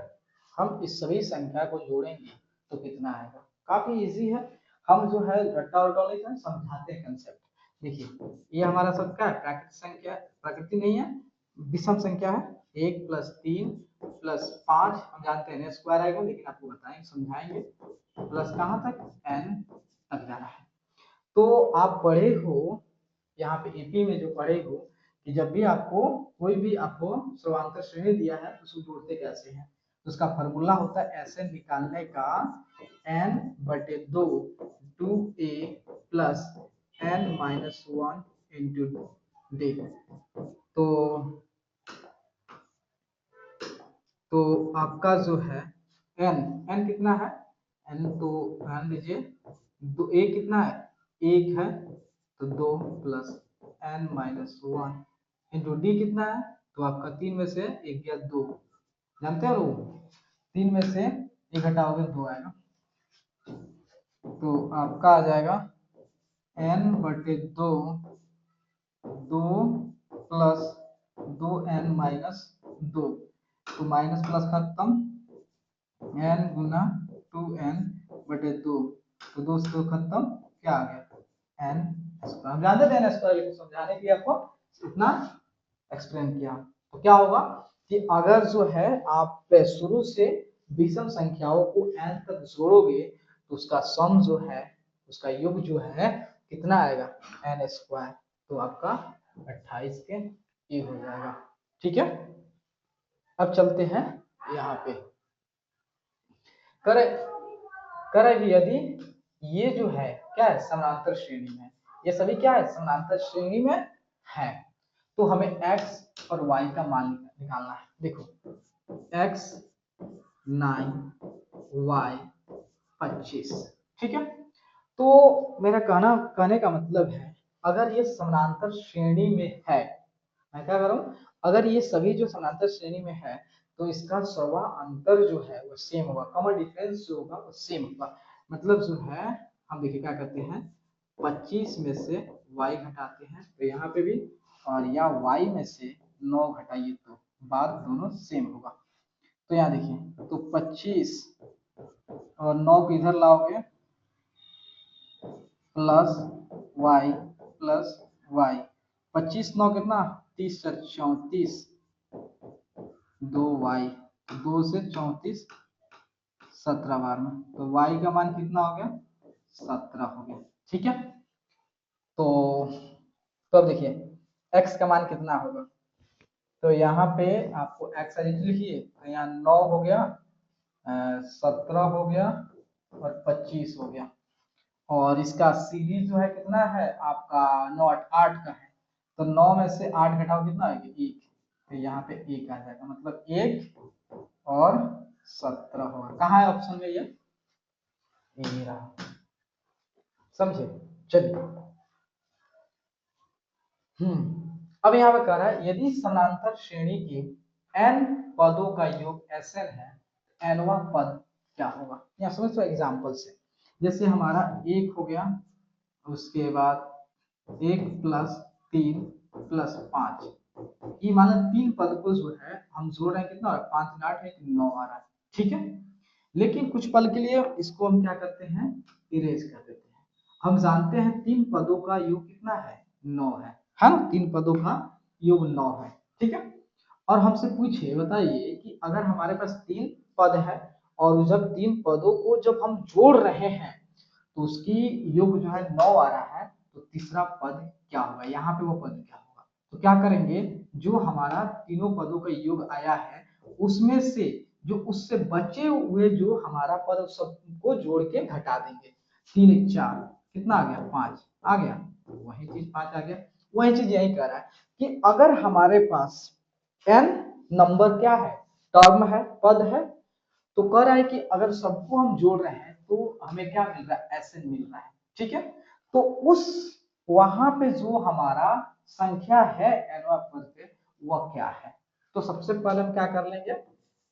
हम इस सभी संख्या को जोड़ेंगे तो कितना आएगा। काफी इजी है, हम जो है रट्टा उल्टा नहीं समझाते हैं कंसेप्ट। देखिए ये हमारा सब क्या है, प्राकृतिक संख्या, प्राकृतिक नहीं है, विषम संख्या है। 1 प्लस 3 प्लस 5 हम जानते हैं स्क्वायर आएगा, लेकिन आपको बताएंगे समझाएंगे, प्लस कहाँ तक n तक जाना है। तो आप पढ़े हो यहाँ पे एपी में जो पढ़े हो कि जब भी आपको कोई भी आपको समांतर श्रेणी दिया है तो उसको जोड़ते कैसे हैं, तो उसका फॉर्मूला होता है ऐसे निकालने का, n बटे 2 2a plus n minus 1 into D. तो आपका जो है n कितना है, n तो ध्यान दीजिए, दो a कितना है, 1 है, तो 2 plus n minus 1 into D कितना है, तो आपका 3 में से 1 गया 2, जानते हो 3 में से 1 घटाओगे 2 आएगा, तो आपका आ जाएगा n बटे 2 2 प्लस 2n माइनस 2, तो माइनस प्लस खत्म, n गुना 2n बटे 2, तो 2 से 2 खत्म, क्या आ गया n स्क्वायर। हम जानते थे n स्क्वायर, लेकिन समझाने के लिए आपको इतना एक्सप्लेन किया। तो क्या होगा कि अगर जो है आप शुरू से विषम संख्याओं को n तक जोड़ोगे तो उसका सम जो है, उसका योग जो है कितना आएगा n स्क्वायर, तो आपका 28 के ये हो जाएगा, ठीक है। अब चलते हैं यहाँ पे, करे करे भी यदि ये जो है क्या है समानांतर श्रेणी में, ये सभी क्या है समानांतर श्रेणी में है, तो हमें x और y का मान निकालना है। देखो x 9 y 25, ठीक है। तो मेरा कहने का मतलब है, अगर ये समानांतर श्रेणी में है, मैं क्या करूं, अगर ये सभी जो समानांतर श्रेणी में है तो इसका सवा अंतर जो है वो सेम होगा, कॉमन डिफरेंस जो होगा वो सेम होगा। मतलब जो है हम देखिए क्या करते हैं, 25 में से y घटाते हैं तो यहाँ पे भी, और या y में से 9 घटाइए तो बात दोनों सेम होगा। तो यहाँ देखिए, तो 25 और 9 को इधर लाओगे प्लस y प्लस y, 25 9 कितना 30 34, 2y, 2 से 34 17 बार में, तो y का मान कितना हो गया 17 हो गया। ठीक है, तो अब देखिए x का मान कितना होगा, तो यहाँ पे आपको x लिखिए, तो यहाँ 9 हो गया, 17 हो गया और 25 हो गया, और इसका सीरीज जो है कितना है आपका 9 8 का है, तो 9 में से 8 घटाओ कितना आएगा 1, तो यहाँ पे 1 आ जाएगा, मतलब 1 और 17 होगा। कहाँ है ऑप्शन में ये रहा, समझे। चलिए अब यहाँ पे कह रहा है यदि समानांतर श्रेणी के n पदों का योग Sn है, nवा पद क्या होगा। यहाँ समझो एग्जांपल से, जैसे हमारा 1 हो गया, उसके बाद 1 प्लस 3 प्लस 5, ये माना 3 पद को जो है हम जोड़ रहे हैं, कितना 5 8 है 9 आ रहा है। ठीक है, लेकिन कुछ पल के लिए इसको हम क्या करते हैं, इरेज कर देते हैं। हम जानते हैं 3 पदों का योग कितना है 9 है ना, 3 पदों का योग 9 है। ठीक है, और हमसे पूछिए बताइए कि अगर हमारे पास 3 पद है और जब 3 पदों को जब हम जोड़ रहे हैं तो उसकी योग जो है 9 आ रहा है, तो तीसरा पद क्या होगा, यहाँ पे वो पद क्या होगा। तो क्या करेंगे, जो हमारा तीनों पदों का योग आया है उसमें से जो उससे बचे हुए जो हमारा पद सबको जोड़ के घटा देंगे। 3 1 4 कितना आ गया 5 आ गया, तो वही चीज 5 आ गया। वही चीज यही कह रहा है कि अगर हमारे पास n नंबर क्या है, टर्म है, पद है, तो कह रहा है कि अगर सबको हम जोड़ रहे हैं तो हमें क्या मिल रहा है, Sn मिल रहा है। ठीक है, तो उस वहां पे जो हमारा संख्या है nवा पद पे वह क्या है, तो सबसे पहले हम क्या कर लेंगे,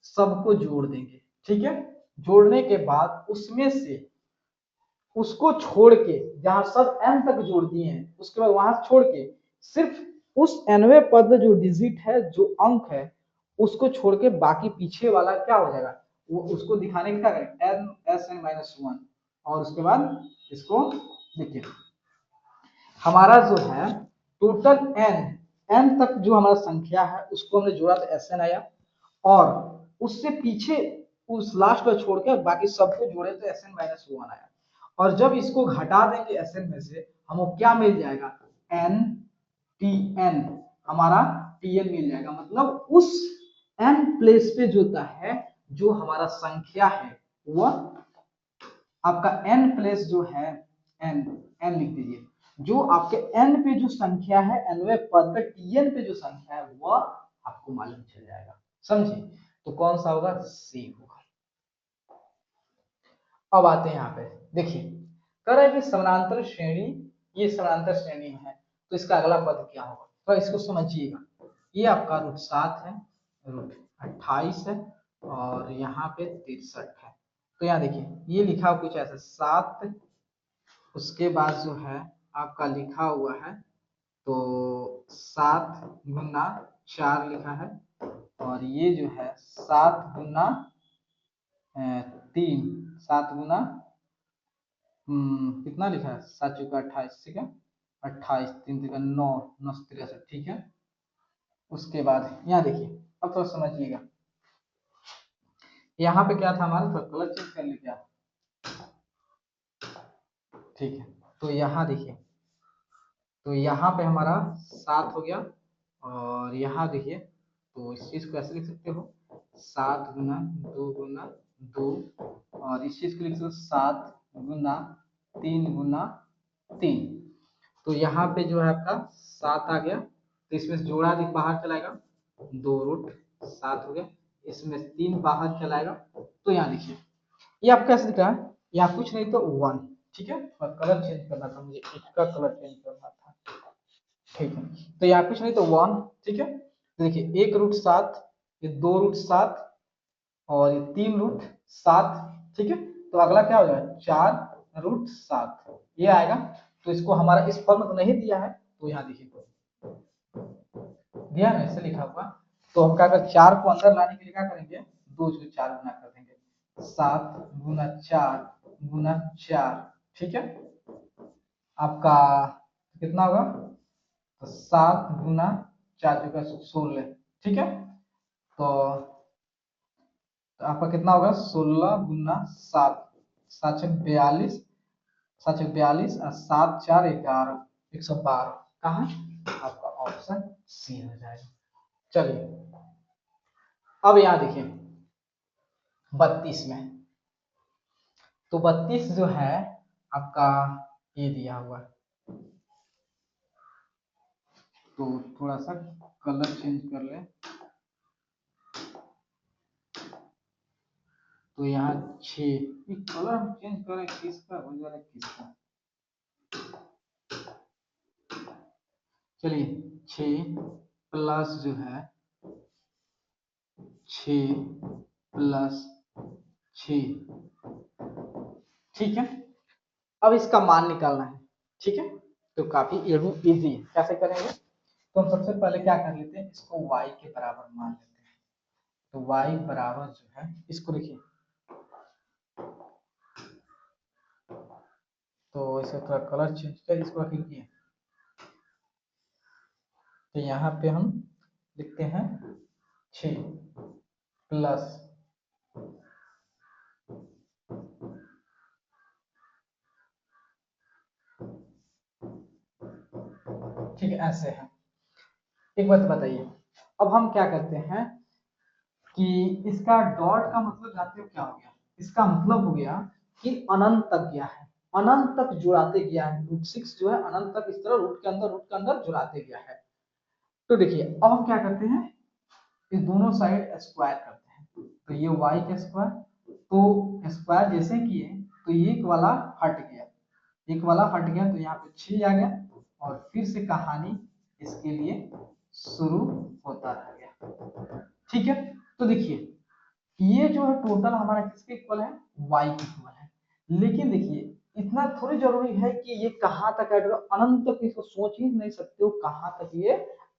सबको जोड़ देंगे। ठीक है, जोड़ने के बाद उसमें से उसको छोड़ के, जहां सब n तक जोड़ दिए हैं उसके बाद वहां छोड़ के सिर्फ उस nवें पद में जो डिजिट है, जो अंक है, उसको छोड़ के बाकी पीछे वाला क्या हो जाएगा, वो उसको दिखाने का क्या करें n Sn -1, और उसके बाद इसको देखिए हमारा जो है टोटल n तक जो हमारा संख्या है उसको हमने जोड़ा तो Sn आया, और उससे पीछे उस लास्ट को छोड़ के बाकी सबको जोड़े तो Sn -1 आया, और जब इसको घटा देंगे Sn में से हमको क्या मिल जाएगा, n Tn, हमारा Tn मिल जाएगा। मतलब उस n प्लेस पे जो होता है, जो हमारा संख्या है वह आपका n प्लेस जो है n लिख दीजिए, जो आपके n पे जो संख्या है, nवें पद पे Tn पे जो संख्या है वह आपको मालूम चल जाएगा। समझे, तो कौन सा होगा, सी होगा। अब आते हैं यहाँ पे, देखिए कह रहा है कि समानांतर श्रेणी, ये समानांतर श्रेणी है तो इसका अगला पद क्या होगा, तो इसको समझिएगा। ये आपका √7 है, √28 है, और यहाँ पे 63 है। तो यहाँ देखिए ये लिखा हुआ कुछ ऐसा 7, उसके बाद जो है आपका लिखा हुआ है तो 7 गुना 4 लिखा है, और ये जो है 7 गुना 3, 7 गुना कितना लिखा है 7 चौका 28, ठीक है 28 3 तिका 9 9 63, ठीक है। उसके बाद यहाँ देखिए अब तो समझिएगा, यहाँ पे क्या था हमारा, तो कलर चेंज कर ले क्या, ठीक है। तो यहाँ देखिए, तो यहाँ पे हमारा 7 हो गया, और यहाँ देखिए तो इस चीज को ऐसे लिख सकते हो 7 गुना 2 गुना 2, और इस चीज को लिख सकते हो 7 गुना 3 गुना 3। तो यहाँ पे जो है आपका 7 आ गया, तो इसमें से जोड़ा दिख बाहर चलाएगा, 2√7 हो गया, इसमें 3 बाहर चलाएगा। तो यहाँ देखिए ये आपका कैसे दिख रहा है, यहाँ कुछ नहीं तो 1, ठीक है, और कलर चेंज करना था मुझे, इसका कलर चेंज करना था, ठीक है। तो यहाँ कुछ नहीं तो 1, ठीक है। तो देखिए 1√7, ये 2√7, और ये 3√7, ठीक है। तो अगला क्या हो जाएगा 4 √7 ये आएगा। तो इसको हमारा इस फॉर्म में तो नहीं दिया है, तो यहाँ देखिए दिया है ऐसे लिखा हुआ। तो हम क्या कर 4 को अंदर लाने के लिए क्या करेंगे, 2 से 4 गुना कर देंगे, 7 गुना 4 गुना 4, ठीक है। आपका कितना होगा, तो 7 गुना 4 का 16, ठीक है। तो आपका कितना होगा 16 गुना 7, 7 छक 42 और 7 4 11, 112 कहाँ, आपका ऑप्शन सी हो जाएगा। चलिए अब यहाँ देखिए 32 में, तो 32 जो है आपका ये दिया हुआ है, तो थोड़ा सा कलर चेंज कर ले, तो यहाँ 6 कलर हम चेंज करें किसका हो जा रहा है किसका, चलिए 6 प्लस जो है 6 प्लस 6, ठीक है। अब इसका मान निकालना है, ठीक है। तो काफी इजी है, कैसे करेंगे, तो हम सबसे पहले क्या कर लेते हैं, इसको y के बराबर मान लेते हैं। तो y बराबर जो है इसको देखिए, तो इसे थोड़ा कलर चेंज कर इसको रख लीजिए। तो यहाँ पे हम लिखते हैं 6 प्लस ठीक है, ऐसे है। एक बात बताइए, अब हम क्या करते हैं कि इसका डॉट का मतलब जानते हो क्या हो गया, इसका मतलब हो गया कि अनंत तक गया है, अनंत तक जुड़ाते गया है, √6 जो है अनंत तक इस तरह रूट के अंदर जुड़ाते गया है। तो देखिए अब हम क्या करते हैं, इस दोनों साइड स्क्वायर करते हैं, तो ये y का स्क्वायर, तो स्क्वायर जैसे किए तो ये एक वाला हट गया, एक वाला हट गया, तो यहाँ पे 6 आ गया, और फिर से कहानी इसके लिए शुरू होता रह गया, ठीक है। तो देखिए ये जो है टोटल हमारा किसके इक्वल है, y के इक्वल है। लेकिन देखिए इतना थोड़ी जरूरी है कि ये कहाँ तक ऐड हो रहा है, अनंत तक इसको सोच ही नहीं सकते हो कहाँ तक ये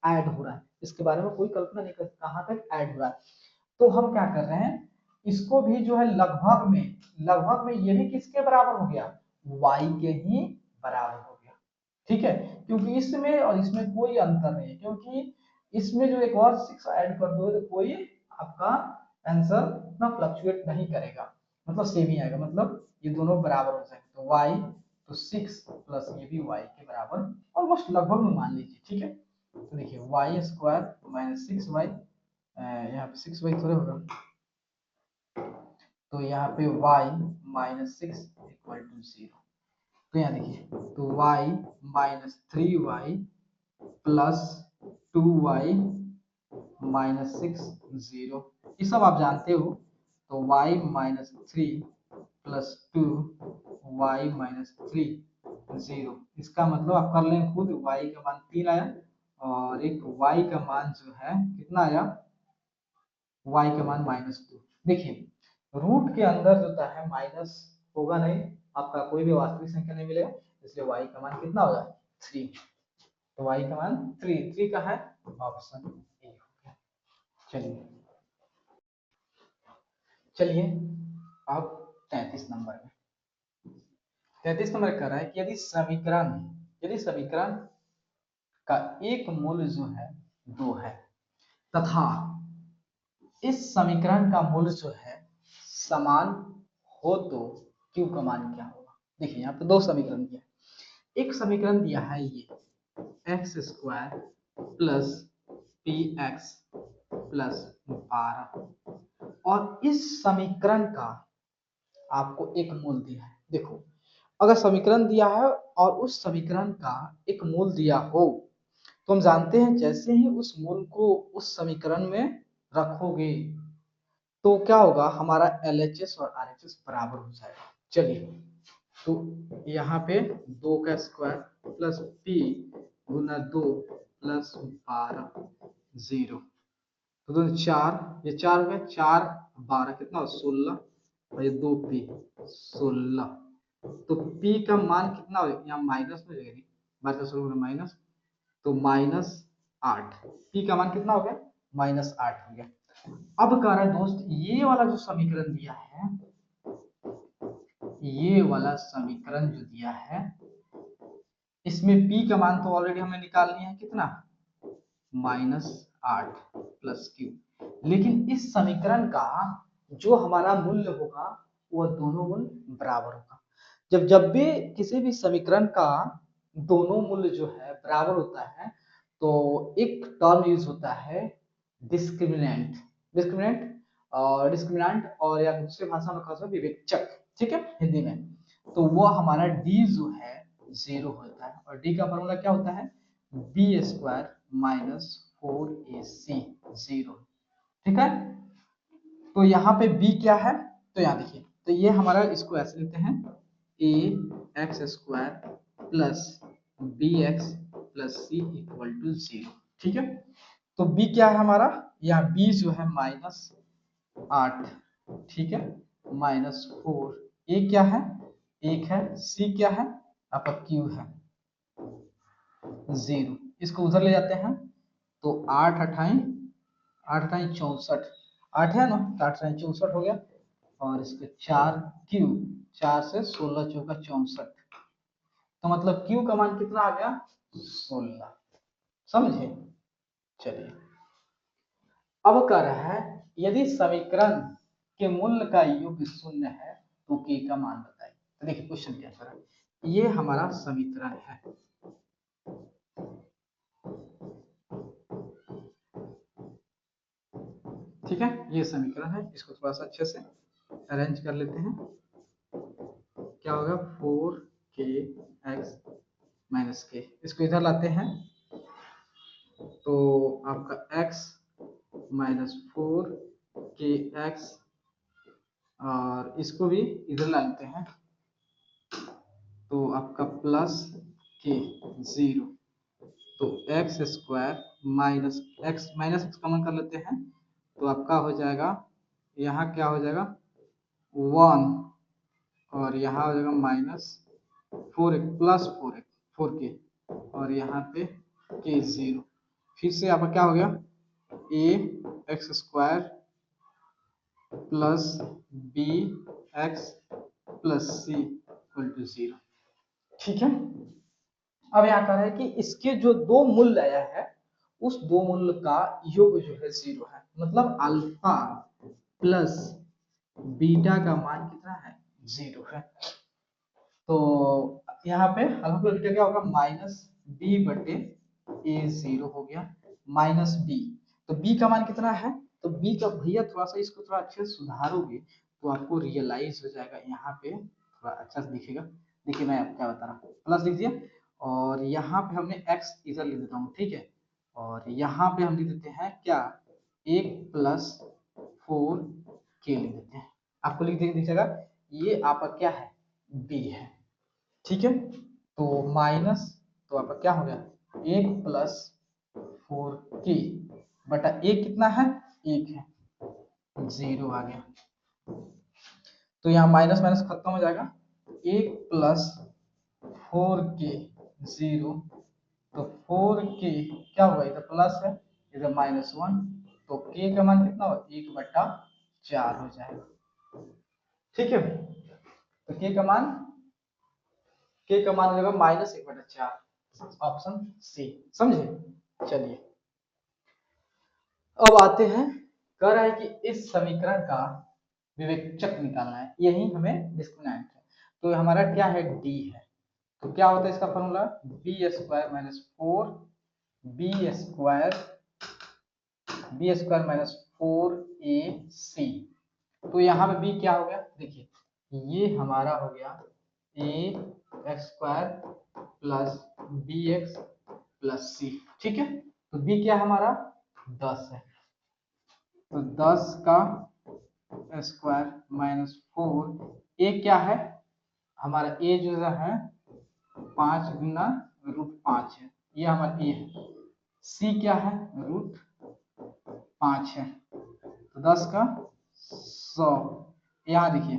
ऐड हो रहा है, इसके बारे में कोई कल्पना नहीं कर सकते कहाँ तक ऐड हो रहा है। तो हम क्या कर रहे हैं, इसको भी जो है लगभग में ये भी किसके बराबर हो गया, y के ही बराबर हो गया, ठीक है। क्योंकि इसमें और इसमें कोई अंतर नहीं है, क्योंकि इसमें जो एक और 6 ऐड कर दो तो कोई आपका आंसर ना फ्लक्चुएट नहीं करेगा, मतलब सेम ही आएगा, मतलब ये दोनों बराबर हो जाएंगे, तो y तो 6 प्लस ये भी y के बराबर ऑलमोस्ट लगभग में मान लीजिए, ठीक है। तो देखिए वाई स्क्वायर माइनस 6y, यहाँ पे 6y थोड़े होगा, तो यहाँ पे y माइनस 6 इक्वल टू 0। तो यहाँ देखिए तो y minus 3y plus 2y minus 6 0, ये सब आप जानते हो। तो y minus 3 plus 2 y minus 3 0, इसका मतलब आप कर लें खुद, y का मान 3 आया और एक y का मान जो है कितना आया, y का मान -2। देखिए रूट के अंदर जो होता है माइनस होगा नहीं, आपका कोई भी वास्तविक संख्या नहीं मिलेगा, इसलिए y का मान कितना होगा 3, तो y का मान 3 का है, ऑप्शन ए हो गया। चलिए चलिए अब 33 नंबर में, 33 नंबर कह रहा है कि यदि समीकरण का एक मूल जो है 2 है तथा इस समीकरण का मूल जो है समान हो तो क्यू का मान क्या होगा। देखिए यहाँ पे 2 समीकरण दिया है, एक समीकरण दिया है ये x square plus P x plus 12, और इस समीकरण का आपको एक मूल दिया है। देखो अगर समीकरण दिया है और उस समीकरण का एक मूल दिया हो, तो हम जानते हैं जैसे ही उस मूल को उस समीकरण में रखोगे तो क्या होगा, हमारा LHS और RHS बराबर हो जाएगा। चलिए तो यहाँ पे 2 का स्क्वायर प्लस p गुना 2 प्लस 12 0, तो 4, ये 4 हो गया, 4 12 कितना 16, और ये 2p 16, तो p का मान कितना हो जाएगा, यहाँ माइनस में जाएगी, बात शुरू में माइनस, तो -8। p का मान कितना हो गया, -8 हो गया। अब कह रहा है दोस्त ये वाला जो समीकरण दिया है, ये वाला समीकरण जो दिया है, इसमें p का मान तो ऑलरेडी हमने निकाल लिया है, कितना, -8 प्लस q। लेकिन इस समीकरण का जो हमारा मूल्य होगा वह दोनों मूल्य बराबर होगा। जब भी किसी भी समीकरण का दोनों मूल्य जो है बराबर होता है तो एक टर्म यूज होता है डिस्क्रिमिनेंट, डिस्क्रिमिनेंट और या दूसरी भाषा में कहा विवेचक, ठीक है हिंदी में। तो वो हमारा d जो है 0 होता है और d का फॉर्मूला क्या होता है, b² माइनस 4ac 0, ठीक है। तो यहाँ पे b क्या है, तो यहाँ देखिए, तो ये हमारा इसको ऐसे लेते हैं ax² plus bx plus c equal to 0, ठीक है। तो b क्या है हमारा, यहाँ b जो है -8, ठीक है, -4, a क्या है 1 है, c क्या है आपका q है 0। इसको उधर ले जाते हैं तो 8 अठाई 64, 8 है ना, तो 8 64 हो गया, और इसके 4 क्यू, 4 से 16 चौका 64, तो मतलब क्यू का मान कितना आ गया 16, समझे। चलिए अब कह रहा है यदि समीकरण के मूल्य का योग शून्य है तो के का मान बताइए। तो देखिए क्वेश्चन क्या है, ये हमारा समीकरण है, ठीक है, ये समीकरण है, इसको थोड़ा सा अच्छे से अरेंज कर लेते हैं। क्या होगा 4kx माइनस के, इसको इधर लाते हैं तो आपका x माइनस 4kx, और इसको भी इधर ला लेते हैं तो आपका प्लस के 0, तो x² माइनस x कॉमन कर लेते हैं तो आपका हो जाएगा, यहाँ क्या हो जाएगा 1, और यहाँ हो जाएगा -4x प्लस 4k, और यहाँ पे k 0, फिर से आपका क्या हो गया ax² plus bx plus c equal to 0, ठीक है। अब यहाँ कह रहा है कि इसके जो दो मूल्य आया है उस दो मूल्य का योग जो है 0 है, मतलब अल्फा प्लस बीटा का मान कितना है 0 है। तो यहाँ पे अल्फा प्लस बीटा क्या होगा -b/a0 हो गया माइनस b, तो b का मान कितना है, तो b का भैया थोड़ा सा इसको थोड़ा अच्छे से सुधारोगे तो आपको रियलाइज हो जाएगा, यहाँ पे थोड़ा अच्छा से दिखेगा। देखिए मैं आपको क्या बता रहा हूँ, प्लस लिख दिया और यहाँ पे हमने x इधर लिख देता हूँ, ठीक है, और यहाँ पे हम लिख देते हैं क्या 1 प्लस 4k लिख देते हैं, आपको लिख दीजिएगा ये आपका क्या है b है, ठीक है। तो माइनस, तो आपका क्या हो गया 1 प्लस 4k बटा एक कितना है 1 है, 0 आ गया, तो यहाँ माइनस माइनस खत्म हो जाएगा, 1 प्लस 4k 0, तो 4k क्या होगा, इधर प्लस है इधर -1, तो k का मान कितना होगा 1/4 हो जाएगा, ठीक है। तो k का मान हो जाएगा -1/4, ऑप्शन सी, समझे। चलिए अब आते हैं, कह रहा है कि इस समीकरण का विवेचक निकालना है, यही हमें डिस्क्रिमिनेंट है, तो हमारा क्या है d है, तो क्या होता है इसका formula b² minus 4 b² minus 4ac, तो यहाँ पे b क्या हो गया, देखिए ये हमारा हो गया ax² plus bx plus c, ठीक है। तो b क्या है हमारा 10 है, तो 10 का स्क्वायर माइनस 4, ए क्या है हमारा, ए जो है 5 गुना √5 है, ये हमारा ए है, सी क्या है √5 है, तो 10 का 100, यहाँ देखिए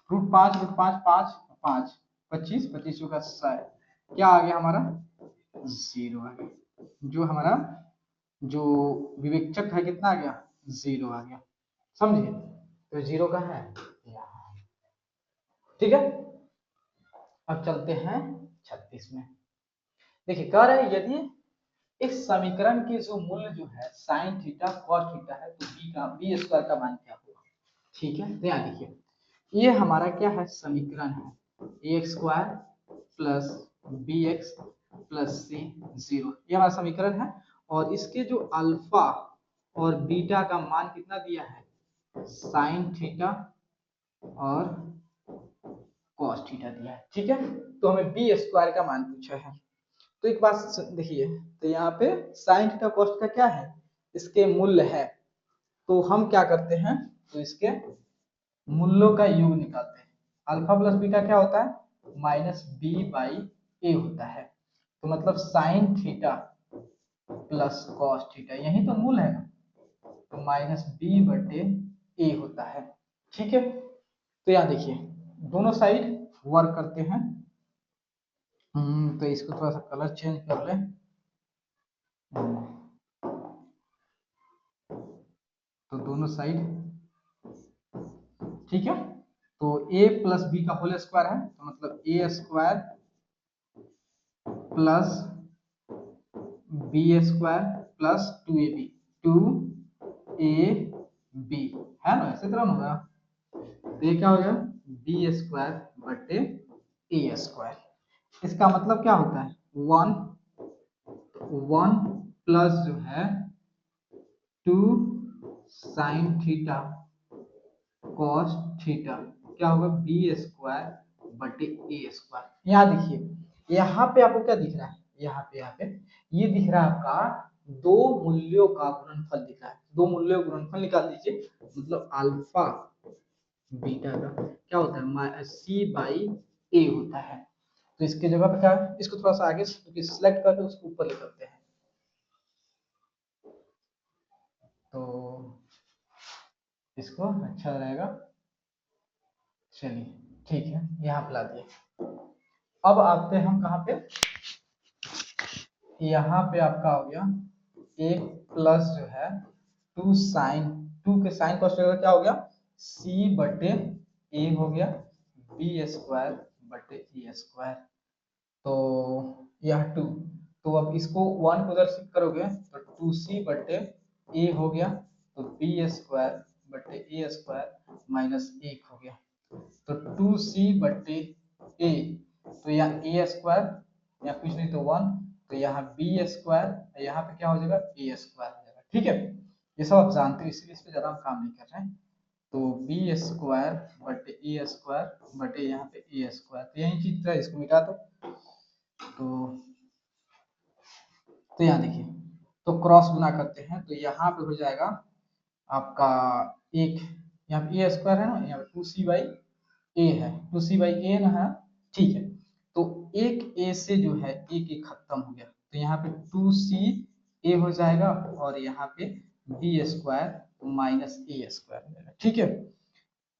√5 √5 5 5, 25, 25 का 100, क्या आ गया हमारा 0 आ गया। जो हमारा जो विवेचक है कितना आ गया 0 आ गया, समझिए। तो 0 का है यहाँ, ठीक है। अब चलते हैं 36 में। देखिए कह रहे हैं यदि इस समीकरण के जो मूल्य जो है साइन थीटा कॉस थीटा है तो बी स्क्वायर का मान क्या होगा, ठीक है। तो यहाँ देखिए ये हमारा क्या है समीकरण है, A X square plus B X plus C 0, ये हमारा समीकरण है। और इसके जो अल्फा और बीटा का मान कितना दिया है साइन थीटा और कॉस थीटा दिया है, ठीक है। तो हमें बी स्क्वायर का मान पूछा है। तो एक बात देखिए, तो यहाँ पे साइन थीटा कॉस का क्या है इसके मूल्य है, तो हम क्या करते हैं तो इसके मूल्यों का योग निकालते हैं। अल्फा प्लस बीटा क्या होता है माइनस बी बाई ए होता है, तो मतलब sine theta plus cos theta यही तो मूल है ना, तो माइनस बी बटे ए होता है, ठीक है। तो यहाँ देखिए दोनों साइड वर्क करते हैं। तो इसको थोड़ा सा कलर चेंज कर ले। तो दोनों साइड ठीक है, तो a प्लस बी का होल स्क्वायर है, तो मतलब A square plus B square plus 2ab, 2ab है ना, ऐसे तरह होगा। तो ये क्या हो गया बी स्क्वायर बटे ए स्क्वायर। इसका मतलब क्या होता है 1 प्लस जो है 2 साइन थीटा कॉस थीटा क्या होगा बी स्क्वायर बटे ए स्क्वायर। यहाँ देखिए यहाँ पे आपको क्या दिख रहा है, यहाँ पे ये दिख रहा है आपका दो मूल्यों का गुणनफल दिख रहा है। दो मूल्यों का गुणनफल निकाल दीजिए, मतलब अल्फा बीटा का क्या होता है सी बाई ए होता है। तो इसके जगह पे क्या है, इसको थोड़ा सा आगे सिलेक्ट करके उसको ऊपर ले करते हैं। तो इसको अच्छा रहेगा, चलिए ठीक है यहाँ पे ला दिए। अब आते हैं हम कहाँ पे, यहाँ पे आपका हो गया एक प्लस जो है 2 साइन 2 के साइन कॉस क्या हो गया सी बटे ए हो गया बी स्क्वायर बटे ए स्क्वायर। तो यह 2, तो अब इसको 1 को उधर शिफ्ट करोगे तो 2c बटे ए हो गया, तो बी स्क्वायर बटे ए स्क्वायर माइनस 1 हो गया। तो 2c बटे ए, तो यहाँ ए स्क्वायर या कुछ नहीं तो 1, तो यहाँ बी स्क्वायर, यहाँ पे क्या हो जाएगा ए स्क्वायर हो जाएगा, ठीक है। ये सब आप जानते हो इसलिए इस पे ज्यादा हम काम नहीं कर रहे हैं। तो बी स्क्वायर बटे ए स्क्वायर बटे यहाँ पे ए स्क्वायर, तो यही चीज था, इसको मिटा दो। तो यहाँ देखिए तो क्रॉस गुना करते हैं, तो यहाँ पे हो जाएगा आपका एक, यहाँ पे ए स्क्वायर है ना, यहाँ पे 2c बाई ए है, 2c बाई ए ना है, ठीक है। तो एक ए से जो है एक एक खत्म हो गया, तो यहाँ पे 2c ए हो जाएगा और यहाँ पे बी स्क्वायर माइनस ए स्क्वायर हो जाएगा, ठीक है।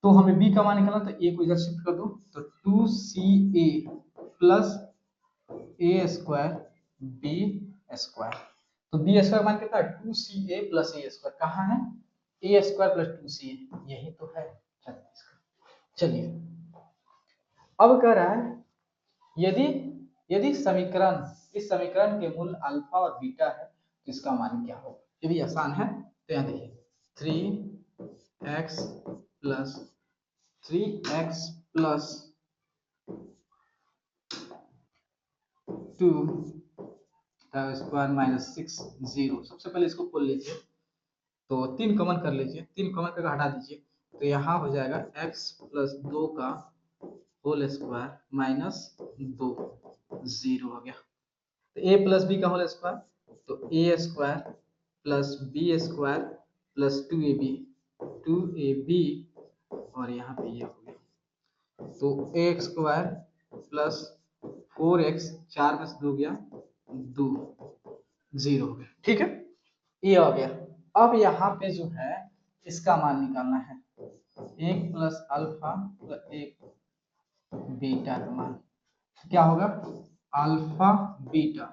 तो हमें बी का मान निकालना, तो ए को इधर शिफ्ट कर दो, तो 2ca प्लस ए स्क्वायर बी स्क्वायर। तो बी स्क्वायर मान कितना 2ca प्लस ए स्क्वायर, कहाँ है ए स्क्वायर प्लस 2ca, यही तो है 36 का। चलिए अब कह रहा है यदि यदि समीकरण इस समीकरण के मूल अल्फा और बीटा है तो इसका मान क्या होगा। ये भी आसान है, तो यहाँ देखिए 3x plus 3x plus 2 square minus 6 0। सबसे पहले इसको खोल लीजिए, तो 3 कॉमन कर लीजिए, 3 कॉमन करके हटा दीजिए, तो यहाँ हो जाएगा x प्लस 2 का होल स्क्वायर माइनस 2 0 हो गया। तो a प्लस बी का होल स्क्वायर, तो A square plus B square plus 2ab और यहाँ पे ये हो गया, तो ए स्क्वायर प्लस 4x 4 में से 2 गया 2 0 हो गया, ठीक है। ये हो गया। अब यहाँ पे जो है इसका मान निकालना है, 1 प्लस अल्फा प्लस 1 बीटा का मान क्या होगा, अल्फा बीटा।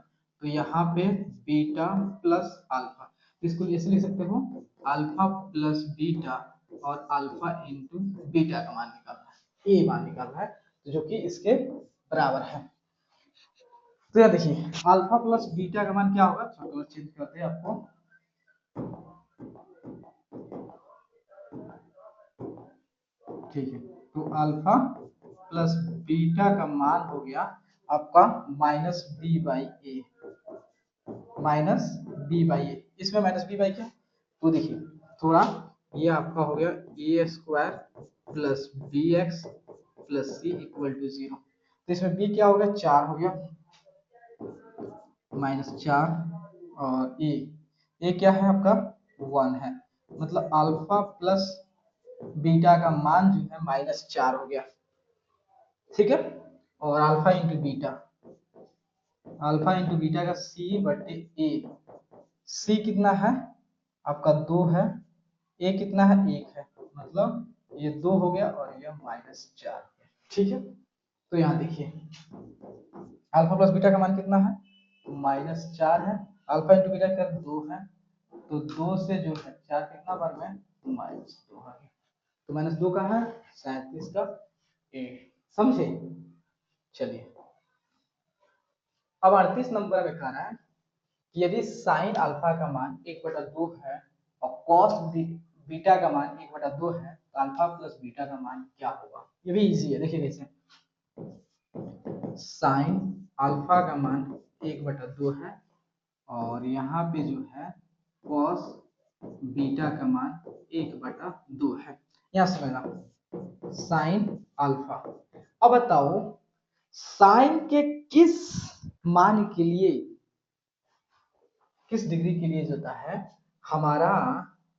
तो यहाँ पे बीटा प्लस अल्फा, इसको ऐसे लिख सकते हो, अल्फा प्लस बीटा और अल्फा इंटू बीटा का मान निकालना है, ये मान निकालना है, तो जो कि इसके बराबर है। तो यह देखिए अल्फा प्लस बीटा का मान क्या होगा, कलर चेंज करते हैं आपको, ठीक है। तो अल्फा प्लस बीटा का मान हो गया आपका minus B by A, minus B by A. इसमें माइनस बी बाई क्या, तो देखिए थोड़ा ये आपका हो गया A square plus B X plus C equal to 0। तो इसमें बी क्या हो गया, 4 हो गया, माइनस 4, और ए क्या है आपका 1 है, मतलब अल्फा प्लस बीटा का मान जो है -4 हो गया, ठीक है। और alpha into beta, alpha into beta का सी बटे ए, सी कितना है आपका 2 है, ए कितना है 1 है, मतलब ये 2 हो गया और ये -4, ठीक है। तो यहाँ देखिए अल्फा प्लस बीटा का मान कितना है, -4 है, अल्फा इंटू बीटा का 2 है, तो 2 से जो है 4 कितना बार में -2 आ गया, तो -2 का है 37 का ए, समझे। चलिए अब 38 नंबर में कह रहा है कि यदि साइन अल्फा का मान 1/2 है और कॉस बीटा का मान 1/2 है, तो अल्फा प्लस बीटा का मान क्या होगा। ये भी इजी है, देखिए कैसे, साइन अल्फा का मान 1/2 है और यहाँ पे जो है कॉस बीटा का मान 1/2 है, यहाँ समझना साइन अल्फा। अब बताओ साइन के किस मान के लिए, किस डिग्री के लिए जो होता है हमारा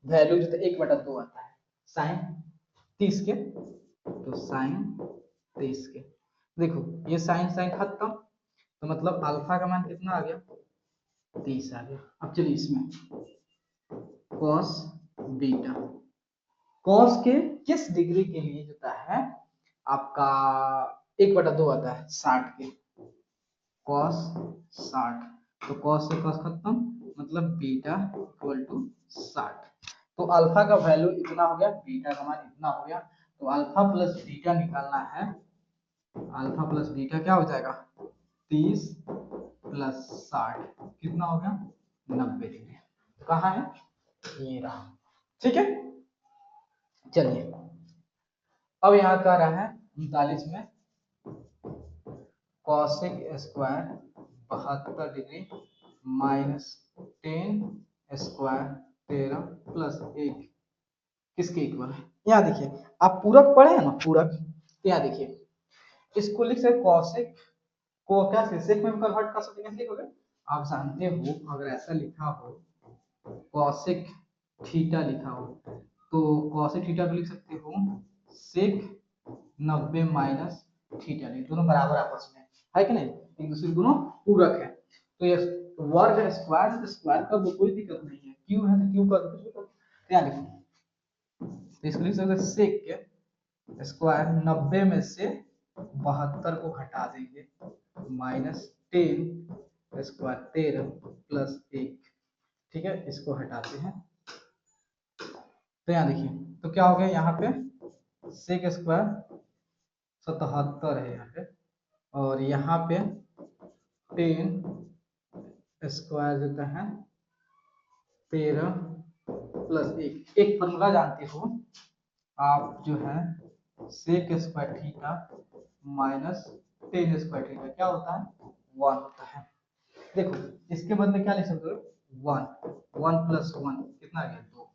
वैल्यू जो 1/2 आता है, साइन 30 के, तो साइन 30 के, देखो ये साइन साइन खत्म, तो मतलब अल्फा का मान कितना आ गया 30 आ गया। अब चलिए इसमें कॉस बीटा, कॉस के किस डिग्री के लिए होता है आपका 1/2 आता है 60 के, कॉस 60, तो कॉस से कॉस खत्म, मतलब बीटा इक्वल टू 60, तो अल्फा का वैल्यू इतना हो गया, बीटा का मान इतना हो गया, तो अल्फा प्लस बीटा निकालना है, अल्फा प्लस बीटा क्या हो जाएगा 30 प्लस 60 कितना हो गया 90 डिग्री, तो कहाँ है ये रहा, ठीक है। चलिए अब यहाँ कह रहा है 39 में cosec square 72 degree -10 square 13 plus 1 किसके इक्वल है। यहाँ देखिए आप पूरक पढ़े हैं ना, पूरक, तो यहाँ देखिए इसको लिख सकते कॉसेक को क्या सेक में कन्वर्ट कर सकते हैं, लिखोगे आप जानते हो अगर ऐसा लिखा हो कॉसेक थीटा लिखा हो, तो कॉसेक थीटा को लिख सकते हो सेक 90 माइनस थीटा, दोनों बराबर आपस में है कि नहीं, एक दूसरे दोनों पूरक है, तो ये वर्ग है स्क्वायर है, तो स्क्वायर का कोई दिक्कत नहीं है, क्यू है तो क्यू का कुछ भी कर, क्या लिखो, तो इसको लिख सकते सेक के स्क्वायर 90 में से 72 को घटा देंगे -10 स्क्वायर 13 प्लस 1, ठीक है, इसको हटाते हैं, तो यहाँ देखिए तो क्या हो गया, यहाँ पे सेक स्क्वायर 77 है यहाँ पे, और यहाँ पे 10 स्क्वायर देता है 13 प्लस 1, एक फॉर्मूला जानते हो आप जो है sec square theta minus 10 square theta क्या होता है 1 होता है, देखो इसके बदले क्या लिख सकते हो 1, 1 प्लस 1 कितना आ गया 2,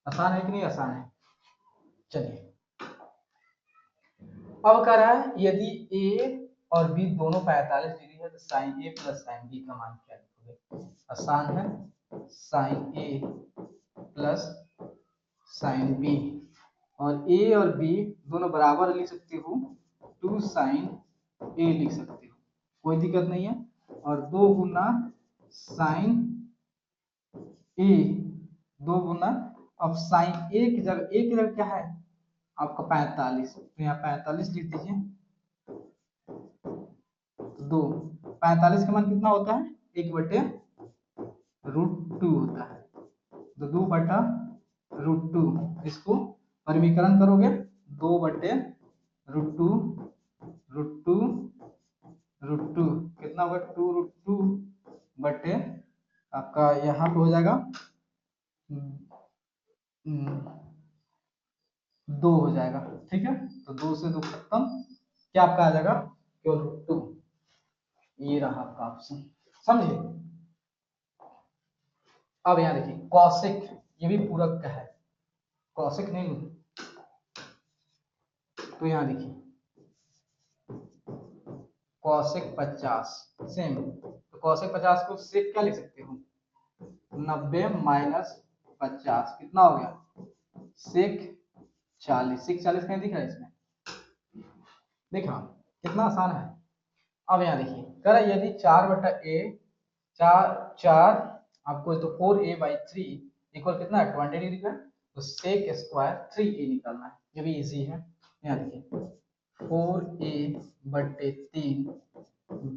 आसान है कि नहीं आसान है। चलिए अब कह रहा है यदि ए और बी दोनों 45 डिग्री है तो साइन ए प्लस साइन बी का मान क्या लिखोगे, आसान है, साइन ए प्लस साइन बी, और ए और बी दोनों बराबर लिख सकते हो 2 साइन ए लिख सकते हो, कोई दिक्कत नहीं है, और 2 गुना साइन ए, 2 गुना, अब साइन ए की जगह क्या है आपका 45, तो यहाँ 45 लिख दीजिए, 2। 45 का मान कितना होता है? 1/√2 होता है। तो 2/√2, इसको परिमीकरण करोगे 2/√2, √2 √2 कितना होगा? 2√2 बटे आपका यहाँ पे हो जाएगा 2 हो जाएगा। ठीक है, तो 2 से 2 खत्म, क्या आपका आ जाएगा? केवल √2। ये रहा आपका ऑप्शन, समझे? अब यहाँ देखिए कौशिक, ये भी पूरक का है, कौशिक नहीं, तो यहाँ देखिए कौशिक 50 सेम, तो कौशिक 50 को सेक क्या लिख सकते हो? 90 माइनस 50 कितना हो गया? सेक 40। सेक 40 कहीं दिख रहा है इसमें? देखा कितना आसान है। अब यहाँ देखिए कह रहा है यदि 4/a 4 आपको तो 4a/3 इक्वल कितना है? 20 डिग्री का, तो सेक स्क्वायर 3a निकालना है, ये भी इजी है। यहाँ देखिए 4a/3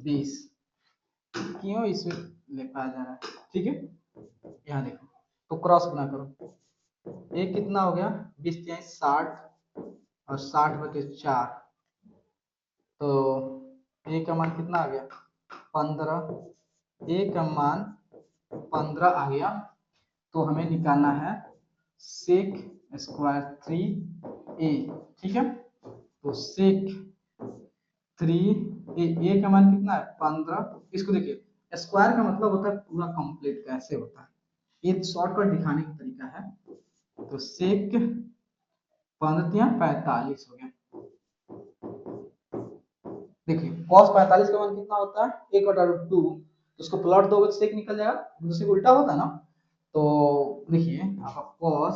20 क्यों इसमें लिखा जा रहा है? ठीक है, यहाँ देखो तो क्रॉस गुना करो, एक कितना हो गया? 20 60 और 60/4, तो ए का मान कितना आ गया? 15। ए का मान 15 आ गया, तो हमें निकालना है सेक स्क्वायर 3a। ठीक है, तो सेक 3a का मान कितना है? 15। इसको देखिए स्क्वायर का मतलब होता है पूरा कंप्लीट, कैसे होता है ये शॉर्टकट दिखाने का तरीका है। तो सेक 15 45 हो गया। देखिए cos 45 का मान कितना होता है? 1/√2, तो उसको प्लॉट दोगे तो सेक निकल जाएगा, दूसरे उल्टा होता है ना। तो देखिए आपका cos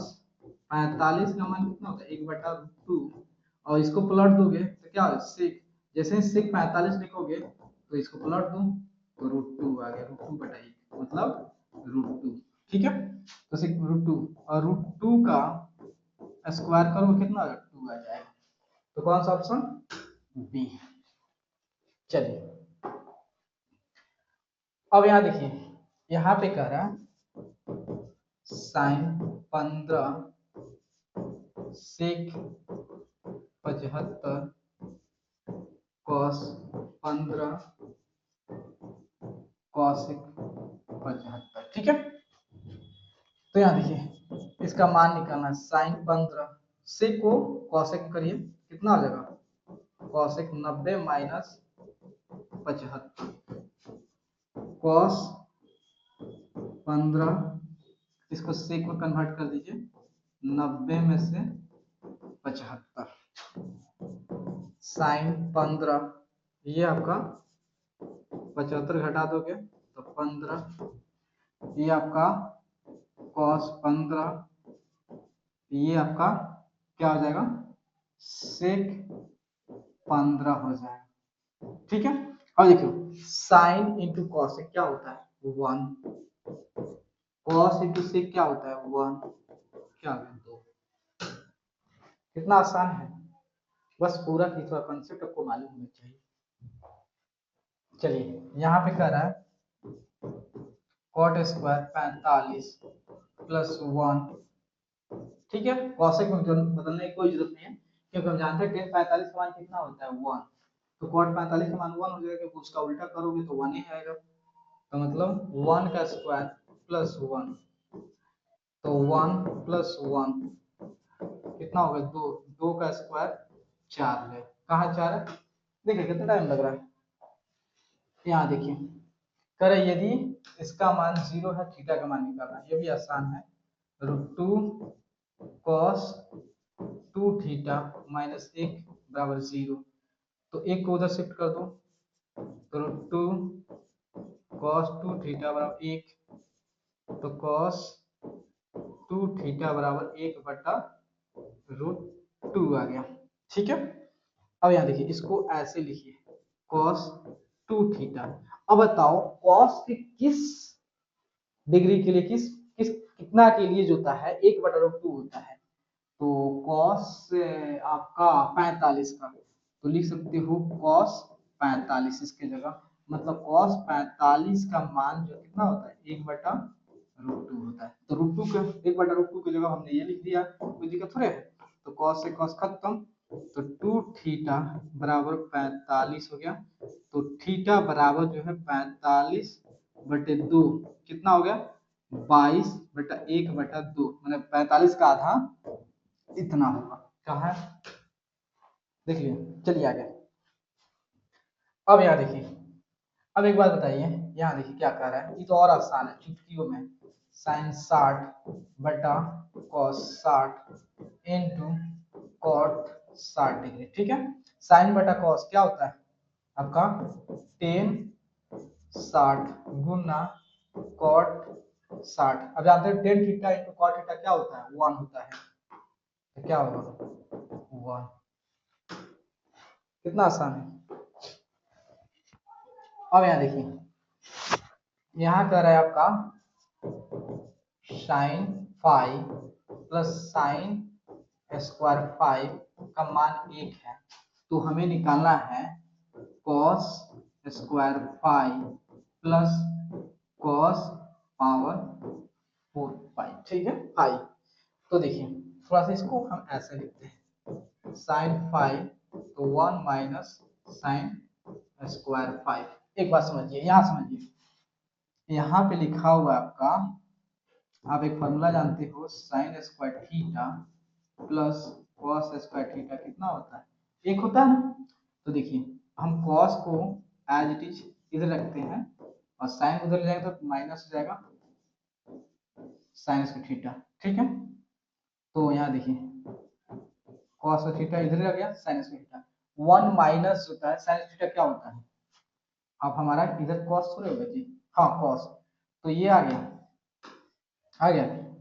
45 का मान कितना होता है? 1/√2, और इसको प्लॉट दोगे तो क्या होगा? सेक, जैसे ही सेक 45 लिखोगे तो इसको प्लॉट दो तो √2 आ गया, √2/1 मतलब √2। ठीक है, तो सेक √2 और √2 का स्क्वायर करोगे कितना आ जाएगा? 2 आ जाएगा। तो कौन सा ऑप्शन? बी। चलिए अब यहाँ देखिए, यहाँ पे कह रहा है साइन 15 सेक 75 कॉस 15 कॉसिक 75। ठीक है, तो यहाँ देखिए इसका मान निकालना है साइन 15 सेक को कॉसिक करिए, कितना आ जाएगा? कॉसिक 90 माइनस 75 कॉस 15, इसको सेक में कन्वर्ट कर दीजिए, 90 में से 75 साइन 15, ये आपका 75 घटा दोगे तो 15, ये आपका कॉस 15, ये आपका क्या हो जाएगा? सेक 15 हो जाएगा। ठीक है, अब देखो साइन इंटू कॉस क्या होता है? 1, कॉस इंटू सेक क्या होता है? 1, क्या हो गया? 2। कितना आसान है, बस पूरा की थोड़ा कंसेप्ट आपको मालूम होना चाहिए। चलिए यहाँ पे कह रहा है कॉट स्क्वायर 45 प्लस 1। ठीक है, कॉसेक में बदलने की कोई जरूरत नहीं है, क्योंकि हम जानते हैं टेन 45 का मान कितना होता है? 1, तो कॉट 45 का मान 1 हो जाएगा, क्योंकि उसका उल्टा करोगे तो 1 ही आएगा, तो मतलब 1 का स्क्वायर प्लस 1, तो 1 प्लस 1 कितना होगा? 2, 2 का स्क्वायर 4 है, कहाँ 4 है? देखिए कितना टाइम लग रहा है, यहाँ देखिए करे यदि इसका मान 0 है, थीटा का मान निकालना है, ये भी आसान है। √2 cos 2 थीटा माइनस 1 बराबर 0, तो एक को उधर शिफ्ट कर दो, तो √2 cos 2 थीटा बराबर 1, तो cos 2 थीटा बराबर 1/√2 आ गया। ठीक है, अब यहाँ देखिए इसको ऐसे लिखिए cos 2 थीटा। अब बताओ cos के किस डिग्री के लिए, किस किस कितना के लिए जो होता है? 1/√2 होता है, तो cos आपका 45 का, तो लिख सकते हो cos 45 इसके जगह, मतलब cos 45 का मान जो कितना होता है 1/√2 होता है। तो √2 का 1/√2 की जगह हमने ये लिख दिया, कोई दिक्कत थोड़े है। तो cos से cos खत्म, तो 2 थीटा बराबर 45 हो गया। तो थीटा बराबर जो है 45/2 कितना हो गया 22/1/2, मतलब 45 का आधा इतना होगा। कहाँ है देख लिया। चलिए आगे। अब यहाँ देखिए, अब एक बात बताइए, यहाँ देखिए क्या कह रहा है, ये तो और आसान है चुटकियों में। Sign 60/cos 60 into cot 60 degree, ठीक है। साइन बटा कॉस क्या होता है आपका 10 60 गुना कॉट 60। अब जानते हैं 10 थीटा इंटू कॉट थीटा क्या होता है 1 होता है, तो क्या होगा 1। कितना आसान है। अब यहाँ देखिए, यहाँ कह रहा है आपका साइन 5 प्लस साइन स्क्वायर 5 का मान 1 है, तो हमें निकालना है cos square 5 plus cos power 4 ठीक है 5। तो देखिए थोड़ा सा इसको हम ऐसे लिखते हैं, साइन 5 तो 1 माइनस साइन स्क्वायर 5। एक बात समझिए, यहाँ समझिए, यहाँ पे लिखा हुआ है आपका, आप एक फॉर्मूला जानते हो, sine square theta plus cos square theta कितना होता है 1 होता है ना। तो देखिए हम कॉस को एज इट इज इधर रखते हैं और साइन उधर ले जाएगा तो माइनस हो जाएगा साइन स्क्वायर थीटा, ठीक है। तो यहाँ देखिए कॉस थीटा इधर आ गया, साइन स्क्वायर थीटा 1 माइनस होता है साइन थीटा क्या होता है। अब हमारा इधर कॉस थोड़े होगा जी, हाँ कॉस, तो ये आ गया।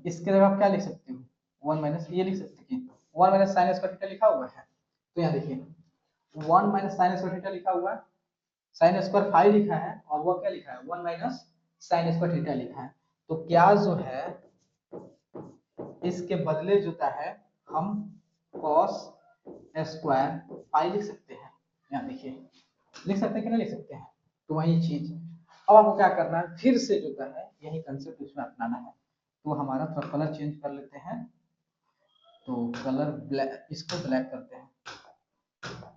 इसके जगह आप क्या लिख सकते हो 1 माइनस, ये लिख सकते हैं 1 माइनस साइन स्क्वायर थीटा लिखा हुआ है। तो यहाँ देखिए 1 माइनस साइन स्क्वायर थीटा लिखा हुआ है, साइन स्क्वायर 5 लिखा है और वो क्या लिखा है 1 माइनस साइन स्क्वायर थीटा लिखा है। तो क्या जो है इसके बदले जो है हम cos स्क्वायर 5 लिख सकते हैं। यहाँ देखिए लिख सकते हैं कि नहीं लिख सकते हैं। तो वही चीज अब आपको क्या करना है, फिर से जो है यही कंसेप्ट इसमें अपनाना है। तो हमारा थोड़ा कलर चेंज कर लेते हैं, तो कलर ब्लैक, इसको ब्लैक करते हैं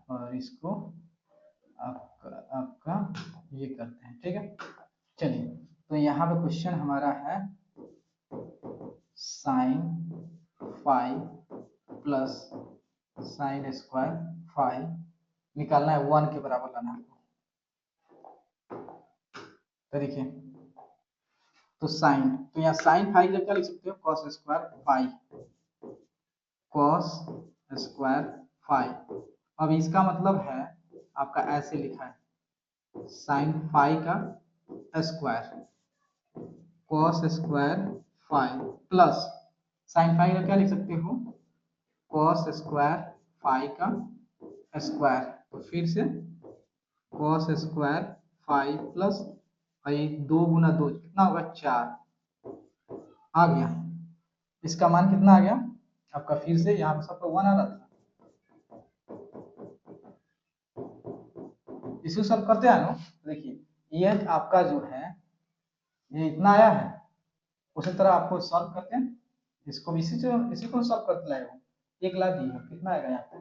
और इसको आपका ये करते हैं, ठीक है। चलिए तो यहाँ पे क्वेश्चन हमारा है साइन 5 प्लस साइन स्क्वायर 5 निकालना है 1 के बराबर लाना है। तो देखिए तो साइन, तो यहाँ साइन 5 क्या लिख सकते हो कॉस स्क्वायर 5, कॉस स्क्वायर 5। अब इसका मतलब है आपका ऐसे लिखा है साइन 5 का square cos square 5 plus sign 5 का क्या लिख सकते हो कॉस स्क्वायर 5 का स्क्वायर। तो फिर से कॉस स्क्वायर 5 प्लस और ये 2 गुना 2 कितना होगा 4 आ गया। इसका मान कितना आ गया आपका, फिर से यहाँ पे सबका 1 आ रहा था, इसको सॉल्व करते हैं ना। देखिए ये आपका जो है ये इतना आया है, उसी तरह आपको सॉल्व करते हैं, इसको इसी को सॉल्व करते लाए हो, 1 ला दिए कितना आएगा यहाँ पे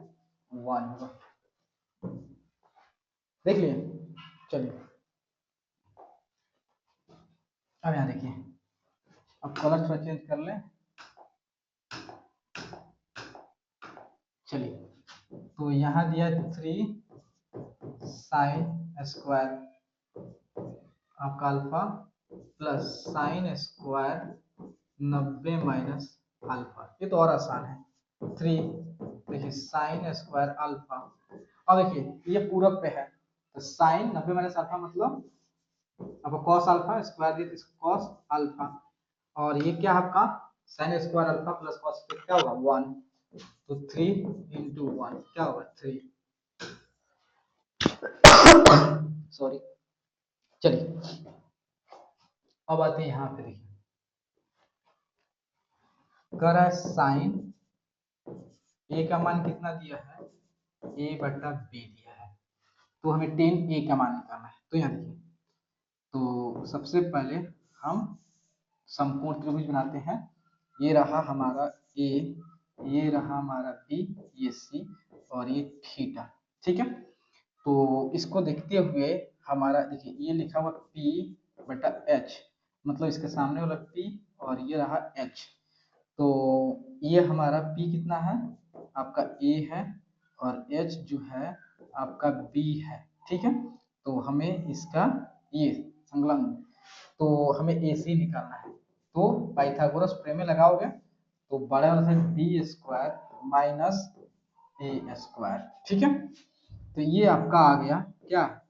1 होगा, देख लिए। चलिए अब यहाँ देखिए, अब कलर थोड़ा चेंज कर लें। चलिए तो यहाँ दिया 3 साइन स्क्वायर आपका alpha plus sine square 90 minus alpha, ये तो और आसान है 3, देखिए साइन स्क्वायर अल्फा। अब देखिए ये पूरक पे है, तो साइन 90 माइनस अल्फा मतलब आपका कॉस अल्फा स्क्वायर दिया कॉस अल्फा, और ये क्या आपका sine square alpha plus cos क्या होगा 1, तो 3 इंटू 1 क्या होगा 3 सॉरी। चलिए अब आते हैं यहाँ पे, देखिए कर रहा है साइन ए का मान कितना दिया है a/b दिया है, तो हमें 10a का मान निकालना है। तो यहाँ देखिए, तो सबसे पहले हम समकोण त्रिभुज बनाते हैं। ये रहा हमारा a, ये रहा हमारा b, ये c और ये थीटा। ठीक है, तो इसको देखते हुए हमारा देखिए ये लिखा हुआ p/h, मतलब इसके सामने वाला p और ये रहा h। तो ये हमारा p कितना है, आपका a है, और h जो है आपका b है। ठीक है, तो हमें इसका ये संलग्न, तो हमें AC निकालना है। तो पाइथागोरस प्रमेय लगाओगे तो बड़े वाला से b² माइनस a²। ठीक है, तो ये आपका आ गया क्या,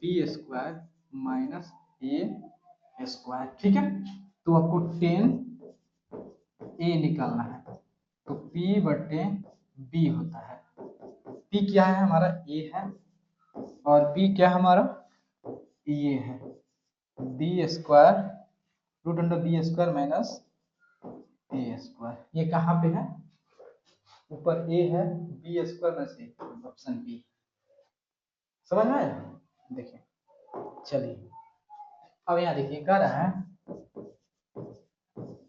b² माइनस a²। ठीक है, तो आपको 10a निकालना है, तो p/b होता है। p क्या है हमारा, a है, और b क्या है हमारा, ये है b² √b² माइनस a²। ये कहाँ पे है, ऊपर a है, b² में से ऑप्शन बी। समझ में आया, देखिए चलिए अब यहाँ देखिए कह रहा है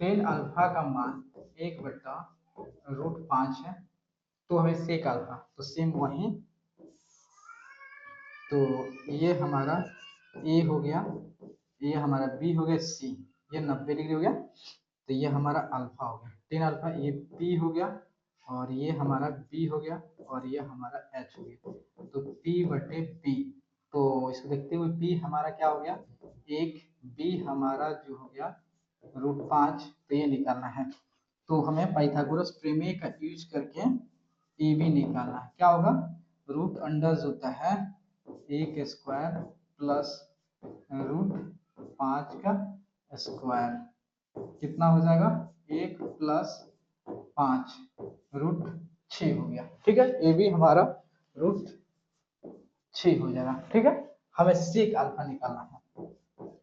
10 अल्फा का मान 1/√5 है। तो हमें सेक अल्फा, तो सेम वही, तो ये हमारा a हो गया, ये हमारा b हो गया, c ये 90 डिग्री हो गया, तो ये हमारा अल्फा हो गया 10 अल्फा, ये p हो गया, और ये हमारा b हो गया, और ये हमारा h हो गया, तो p/b। तो इसको देखते हुए p हमारा क्या हो गया 1, b हमारा जो हो गया √5, तो ये निकालना है। तो हमें पाइथागोरस प्रमेय का यूज करके ए बी निकालना है। क्या होगा, रूट अंडर होता है 1² प्लस √5 का स्क्वायर, कितना हो जाएगा 1 प्लस 5 √6 हो गया। ठीक है, ए बी हमारा √6 हो जाएगा। ठीक है, हमें सेक अल्फा निकालना है।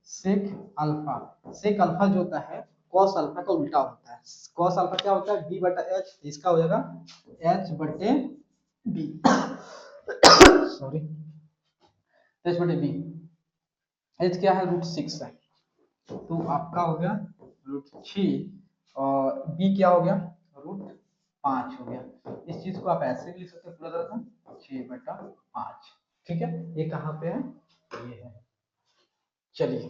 सेक अल्फा जो होता है कॉस अल्फा का उल्टा होता है। कॉस अल्फा क्या होता है b/h, इसका हो जाएगा h/b सॉरी, h/b। h क्या है √6 है, तो आपका हो गया √6, और b क्या हो गया √5 हो गया। इस चीज को आप ऐसे भी लिख सकते हैं पूरा तरह से 6/5। ठीक है, ये कहाँ पे है, ये है। चलिए